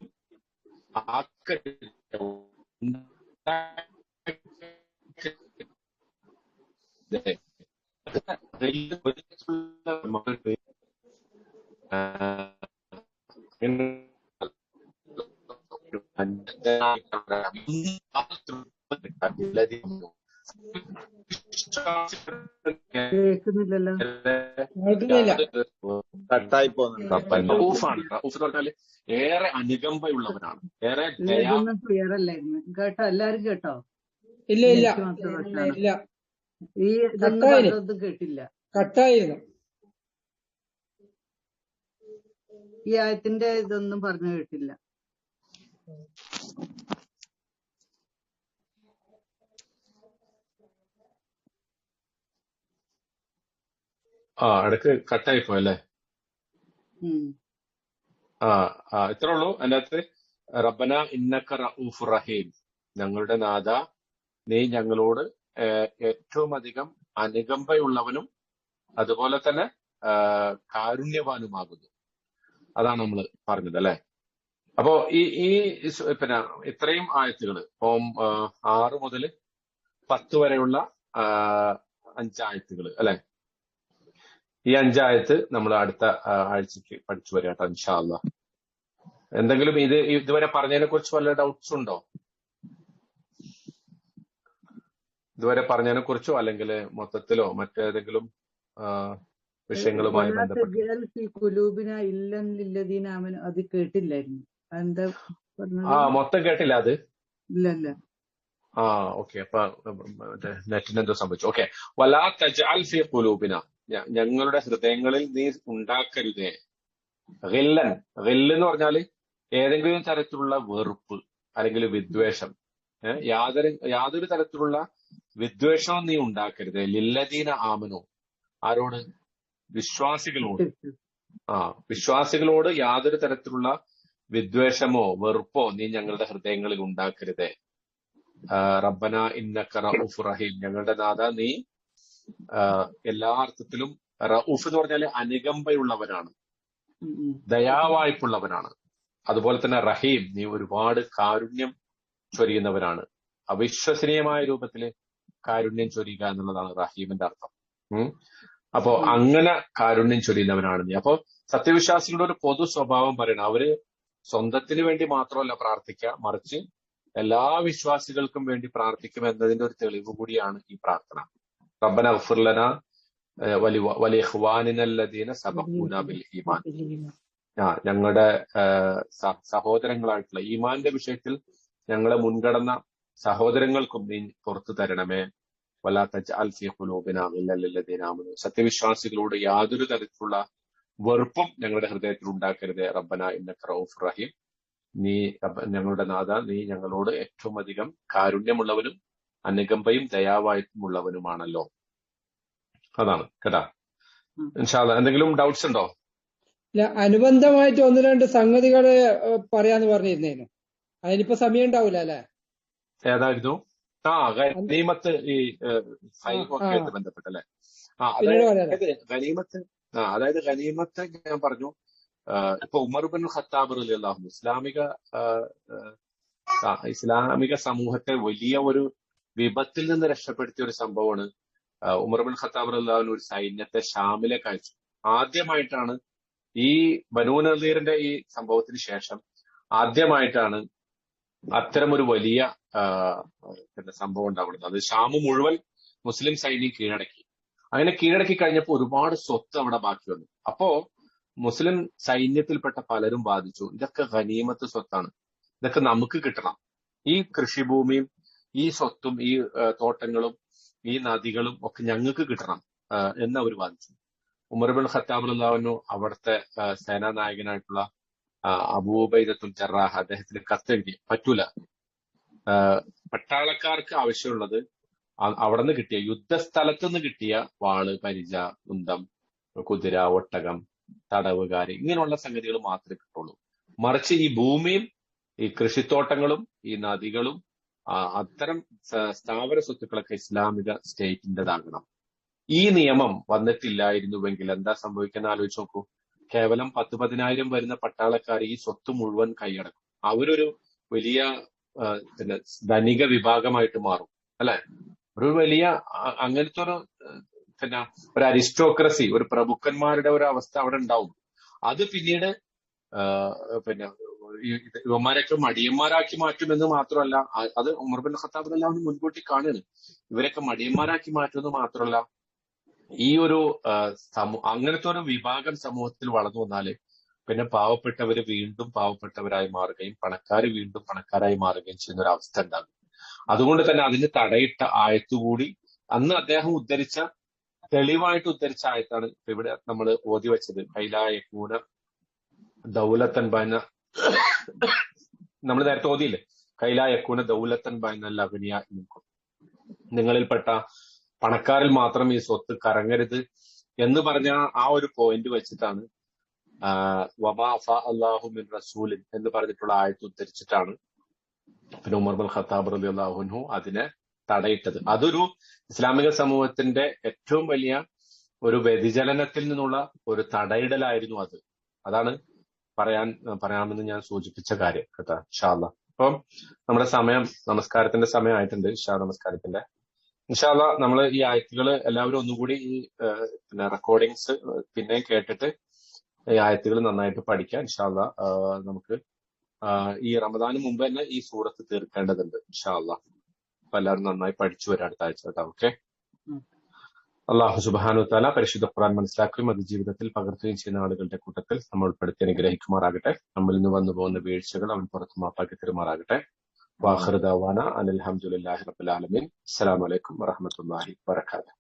കേൾക്കുന്നില്ലല്ലോ. കട്ടായി പോകുന്നുണ്ട്. റഊഫാണ്. റഊഫ് എന്ന് പറഞ്ഞാല് ഏറെ അനുകമ്പയുള്ളവനാണ്, ഏറെ ഇതൊന്നും ക്ലിയർ അല്ലായിരുന്നു കേട്ടോ. എല്ലാരും കേട്ടോ? ഇല്ല ഇല്ല എനിക്ക് മാത്രം പ്രശ്നമാണ്. ഇല്ല, ഈ ഇതൊന്നും പറഞ്ഞതൊന്നും കേട്ടില്ല. കട്ടായിരുന്നു. ഈ ആയത്തിന്റെ ഇതൊന്നും പറഞ്ഞു കേട്ടില്ല. ഇടക്ക് കട്ടായിപ്പോ അല്ലേ? ഇത്രേ ഉള്ളൂ അതിന്റെ അകത്ത്. റബ്ബന ഇന്നക റഊഫുർ റഹീം, ഞങ്ങളുടെ നാഥ നീ ഞങ്ങളോട് ഏറ്റവും അധികം അനുകമ്പയുള്ളവനും അതുപോലെ തന്നെ കാരുണ്യവാനുമാകുന്നു. അതാണ് നമ്മൾ പറഞ്ഞത് അല്ലെ. അപ്പോ ഈ പിന്നെ ഇത്രയും ആയത്തുകൾ, ഇപ്പം 6 മുതൽ 10 വരെയുള്ള 5 ആയത്തുകൾ അല്ലെ. ഈ 5 ആയത്ത് നമ്മൾ അടുത്ത ആഴ്ചക്ക് പഠിച്ചു വരാട്ടോ ഇൻഷാ അല്ലാഹ്. എന്തെങ്കിലും ഇതുവരെ പറഞ്ഞതിനെ കുറിച്ച് വല്ല ഡൗട്ട്സ് ഉണ്ടോ? ഇതുവരെ പറഞ്ഞതിനെ കുറിച്ചോ അല്ലെങ്കിൽ മൊത്തത്തിലോ മറ്റേതെങ്കിലും വിഷയങ്ങളുമായി ബന്ധപ്പെട്ട്? കുലൂബിന ഇല്ലല്ലദീന ആമനു, അത് കേട്ടില്ലായിരുന്നു. എന്താ പറഞ്ഞത്? മൊത്തം കേട്ടില്ല അത്? ഇല്ല. ഓക്കെ. അപ്പൊ നെറ്റിന് എന്തോ സംഭവിച്ചു. ഓക്കെ. വലാ തജ്അൽ ഫീ ഖുലൂബിന, ഞങ്ങളുടെ ഹൃദയങ്ങളിൽ നീ ഉണ്ടാക്കരുതേ. ഗില്ലൻ, ഗില്ല് എന്ന് പറഞ്ഞാല് ഏതെങ്കിലും തരത്തിലുള്ള വെറുപ്പ് അല്ലെങ്കിൽ വിദ്വേഷം, യാതൊരു തരത്തിലുള്ള വിദ്വേഷവും നീ ഉണ്ടാക്കരുത്. ലില്ലദീന ആമനു, ആരോട്? വിശ്വാസികളോട്. വിശ്വാസികളോട് യാതൊരു തരത്തിലുള്ള വിദ്വേഷമോ വെറുപ്പോ നീ ഞങ്ങളുടെ ഹൃദയങ്ങളിൽ ഉണ്ടാക്കരുതേ. റബ്ബന ഇന്നക റഊഫുർ റഹീം, ഞങ്ങളുടെ നാഥ നീ എല്ലാ അർത്ഥത്തിലും, റഊഫ് എന്ന് പറഞ്ഞാല് അനുകമ്പയുള്ളവനാണ്, ദയാവായ്പുള്ളവനാണ്. അതുപോലെ തന്നെ റഹീം, നീ ഒരുപാട് കാരുണ്യം ചൊരിയുന്നവനാണ്. അവിശ്വസനീയമായ രൂപത്തില് കാരുണ്യം ചൊരിയുക എന്നുള്ളതാണ് റഹീമിന്റെ അർത്ഥം. അപ്പോ അങ്ങനെ കാരുണ്യം ചൊരിയുന്നവനാണ് നീ. അപ്പോ സത്യവിശ്വാസികളുടെ ഒരു പൊതു സ്വഭാവം പറയണം, അവര് സ്വന്തത്തിന് വേണ്ടി മാത്രമല്ല പ്രാർത്ഥിക്കുക, മറിച്ച് എല്ലാ വിശ്വാസികൾക്കും വേണ്ടി പ്രാർത്ഥിക്കും എന്നതിന്റെ ഒരു തെളിവ് കൂടിയാണ് ഈ പ്രാർത്ഥന. റബ്ബന ഗ്ഫിർ ലനാ വലിഇഖ്വാനിനല്ലദീന സബഖൂനാ ബിൽ ഈമാൻ. ഞങ്ങളുടെ സഹോദരങ്ങളായിട്ടുള്ള ഈമാന്റെ വിഷയത്തിൽ ഞങ്ങളെ മുൻഗണന സഹോദരങ്ങൾക്കും നീ പുറത്തു തരണമേ. വലാ തജ്അൽ ഫീ ഖുലൂബിനാ ഗില്ലൽ ലില്ലദീന ആമനൂ. സത്യവിശ്വാസികളോട് യാതൊരു തരത്തിലുള്ള വെറുപ്പും ഞങ്ങളുടെ ഹൃദയത്തിൽ ഉണ്ടാക്കരുതേ. റബ്ബന ഇന്നക റഊഫുർ റഹീം. നീ ഞങ്ങളുടെ നാഥ, നീ ഞങ്ങളോട് ഏറ്റവും അധികം കാരുണ്യമുള്ളവനും അനുകമ്പയും ദയാവായിട്ടുമുള്ളവനുമാണല്ലോ. അതാണ് കേട്ടാ. ഇൻഷാ അല്ലാഹ് എന്തെങ്കിലും ഡൗട്ട്സ് ഉണ്ടോ? ഇല്ല, അനുബന്ധമായിട്ട് ഒന്ന് രണ്ട് സംഗതികൾ പറയാന്ന് പറഞ്ഞിരുന്നേനു. അതിനിപ്പോ സമയം ഉണ്ടാവൂല അല്ലെ? ഏതായിരുന്നു? ഗനീമത്ത്, ഈ സൈനികമൊക്കെ ആയിട്ട് ബന്ധപ്പെട്ടല്ലേ? പിന്നീട് പറയാം. അതായത് ഗനീമത്ത് ഞാൻ പറഞ്ഞു. ഇപ്പൊ ഉമർ ബിൻ ഖത്താബ് റളിയല്ലാഹു അൻഹു ഇസ്ലാമിക സമൂഹത്തെ വലിയ ഒരു വിപത്തിൽ നിന്ന് രക്ഷപ്പെടുത്തിയ ഒരു സംഭവമാണ്. ഉമർ ബിൻ ഖത്താബ് റളിയല്ലാഹു അൻഹു ഒരു സൈന്യത്തെ ഷാമിലേക്ക് അയച്ചു. ആദ്യമായിട്ടാണ് ഈ ബനൂ നളീറിന്റെ ഈ സംഭവത്തിന് ശേഷം ആദ്യമായിട്ടാണ് അത്തരമൊരു വലിയ സംഭവം ഉണ്ടാവുന്നത്. അത് ഷാമ് മുഴുവൻ മുസ്ലിം സൈന്യം കീഴടക്കി. അങ്ങനെ കീഴടക്കി കഴിഞ്ഞപ്പോൾ ഒരുപാട് സ്വത്ത് അവിടെ ബാക്കി വന്നു. അപ്പോ മുസ്ലിം സൈന്യത്തിൽപ്പെട്ട പലരും വാദിച്ചു, ഇതൊക്കെ ഗനീമത്ത് സ്വത്താണ്, ഇതൊക്കെ നമുക്ക് കിട്ടണം, ഈ കൃഷിഭൂമിയും ഈ സ്വത്തും ഈ തോട്ടങ്ങളും ഈ നദികളും ഒക്കെ ഞങ്ങൾക്ക് കിട്ടണം എന്ന് അവർ വാദിച്ചു. ഉമർ ബിൻ ഖത്താബ് റളിയല്ലാഹു അൻഹു അവിടുത്തെ സേനാനായകനായിട്ടുള്ള അബൂ ഉബൈദത്തുൽ ജറാഹ് അദ്ദേഹത്തിന് കത്തെഴുതി, പറ്റൂല, പട്ടാളക്കാർക്ക് ആവശ്യമുള്ളത് അവിടെ നിന്ന് കിട്ടിയ യുദ്ധസ്ഥലത്ത് നിന്ന് കിട്ടിയ വാള്, പരിച, കുന്തം, കുതിര, ഒട്ടകം, തടവുകാര്, ഇങ്ങനെയുള്ള സംഗതികൾ മാത്രമേ കിട്ടുള്ളൂ. മറിച്ച് ഈ ഭൂമിയും ഈ കൃഷിത്തോട്ടങ്ങളും ഈ നദികളും അത്തരം സ്ഥാവര സ്വത്തുക്കളൊക്കെ ഇസ്ലാമിക സ്റ്റേറ്റിൻ്റെതാകണം. ഈ നിയമം വന്നിട്ടില്ലായിരുന്നുവെങ്കിൽ എന്താ സംഭവിക്കാൻ ആലോചിച്ച് നോക്കൂ. കേവലം 10,000 വരുന്ന പട്ടാളക്കാർ ഈ സ്വത്ത് മുഴുവൻ കൈയടക്കും. അവരൊരു വലിയ ധനിക വിഭാഗമായിട്ട് മാറും അല്ലെ? ഒരു വലിയ അങ്ങനത്തെ ഒരു അരിസ്റ്റോക്രസി, ഒരു പ്രഭുക്കന്മാരുടെ ഒരു അവസ്ഥ അവിടെ ഉണ്ടാവും. അത് പിന്നീട് ഇവന്മാരൊക്കെ മടിയന്മാരാക്കി മാറ്റുമെന്ന് മാത്രമല്ല, അത് ഉമർ ബിൻ ഖത്താബ് റളിയല്ലാഹു അൻഹു മുൻകൂട്ടി കാണുകയാണ്. ഇവരൊക്കെ മടിയന്മാരാക്കി മാറ്റുമെന്ന് മാത്രമല്ല, ഈ ഒരു അങ്ങനത്തെ ഒരു വിഭാഗം സമൂഹത്തിൽ വളർന്നു വന്നാല് പിന്നെ പാവപ്പെട്ടവര് വീണ്ടും പാവപ്പെട്ടവരായി മാറുകയും പണക്കാര് വീണ്ടും പണക്കാരായി മാറുകയും ചെയ്യുന്ന ഒരു അവസ്ഥ ഉണ്ടാകും. അതുകൊണ്ട് തന്നെ അതിന് തടയിട്ട ആയത്തുകൂടി അന്ന് അദ്ദേഹം ഉദ്ധരിച്ച, തെളിവായിട്ട് ഉദ്ധരിച്ച ആയത്താണ് ഇവിടെ നമ്മൾ ഓതി വെച്ചത്. കൈലാ യകൂന ദൗലത്തൻ ബൈന, നമ്മൾ നേരത്തെ ഓതിയില്ലേ, കൈലാ യകൂന ദൗലത്തൻ ബൈനൽ അഗ്നിയാ മിൻകും, നിങ്ങളിൽപ്പെട്ട പണക്കാരിൽ മാത്രം ഈ സ്വത്ത് കറങ്ങരുത് എന്ന് പറഞ്ഞ ആ ഒരു പോയിന്റ് വെച്ചിട്ടാണ് വമാ അഫാ അല്ലാഹു മിൻ റസൂലിൻ എന്ന് പറഞ്ഞിട്ടുള്ള ആയത്ത് ഉദ്ധരിച്ചിട്ടാണ് പിന്നെ ഉമർ ബിൻ ഖത്താബ് റളിയല്ലാഹു അൻഹു അതിനെ തടയിട്ടത്. അതൊരു ഇസ്ലാമിക സമൂഹത്തിന്റെ ഏറ്റവും വലിയ ഒരു വ്യതിചലനത്തിൽ നിന്നുള്ള ഒരു തടയിടലായിരുന്നു അത്. അതാണ് പറയാമെന്ന് ഞാൻ സൂചിപ്പിച്ച കാര്യം കേട്ടോ. ഇൻഷാ അല്ലാഹ്. അപ്പം നമ്മുടെ നമസ്കാരത്തിന്റെ സമയമായിട്ടുണ്ട്. ഇശാ നമസ്കാരത്തിന്റെ ഇൻഷാ അല്ലാഹ് നമ്മൾ ഈ ആയത്തുകൾ എല്ലാവരും ഒന്നുകൂടി ഈ റെക്കോർഡിങ്സ് പിന്നെ കേട്ടിട്ട് ഈ ആയത്തുകൾ നന്നായിട്ട് പഠിക്കാം. ഇൻഷാ അല്ലാഹ്. നമുക്ക് ഈ റമദാന് മുമ്പ് തന്നെ ഈ സൂറത്ത് തീർക്കേണ്ടതുണ്ട് ഇൻഷാ അല്ലാഹ്. അപ്പൊ എല്ലാവരും നന്നായി പഠിച്ചു വരാം അടുത്ത ആഴ്ച കേട്ടോ. ഓക്കെ. അള്ളാഹു സുബ്ഹാനഹു വതആല പരിശുദ്ധ ഖുർആൻ മനസ്സിലാക്കുകയും അത് ജീവിതത്തിൽ പകർത്തുകയും ചെയ്യുന്ന ആളുകളുടെ കൂട്ടത്തിൽ നമ്മൾ ഉൾപ്പെടുത്തി അനുഗ്രഹിക്കുമാറാകട്ടെ. നമ്മളിൽ നിന്ന് വന്നു പോകുന്ന വീഴ്ചകൾ അവൻ പുറത്തു മാപ്പാക്കി തരുമാറാകട്ടെ. വാഖിറു ദഅവാന അനിൽ ഹംദുലില്ലാഹി റബ്ബിൽ ആലമീൻ. അസ്സലാമു അലൈക്കും വറഹ്മത്തുള്ളാഹി വബറകാതുഹു.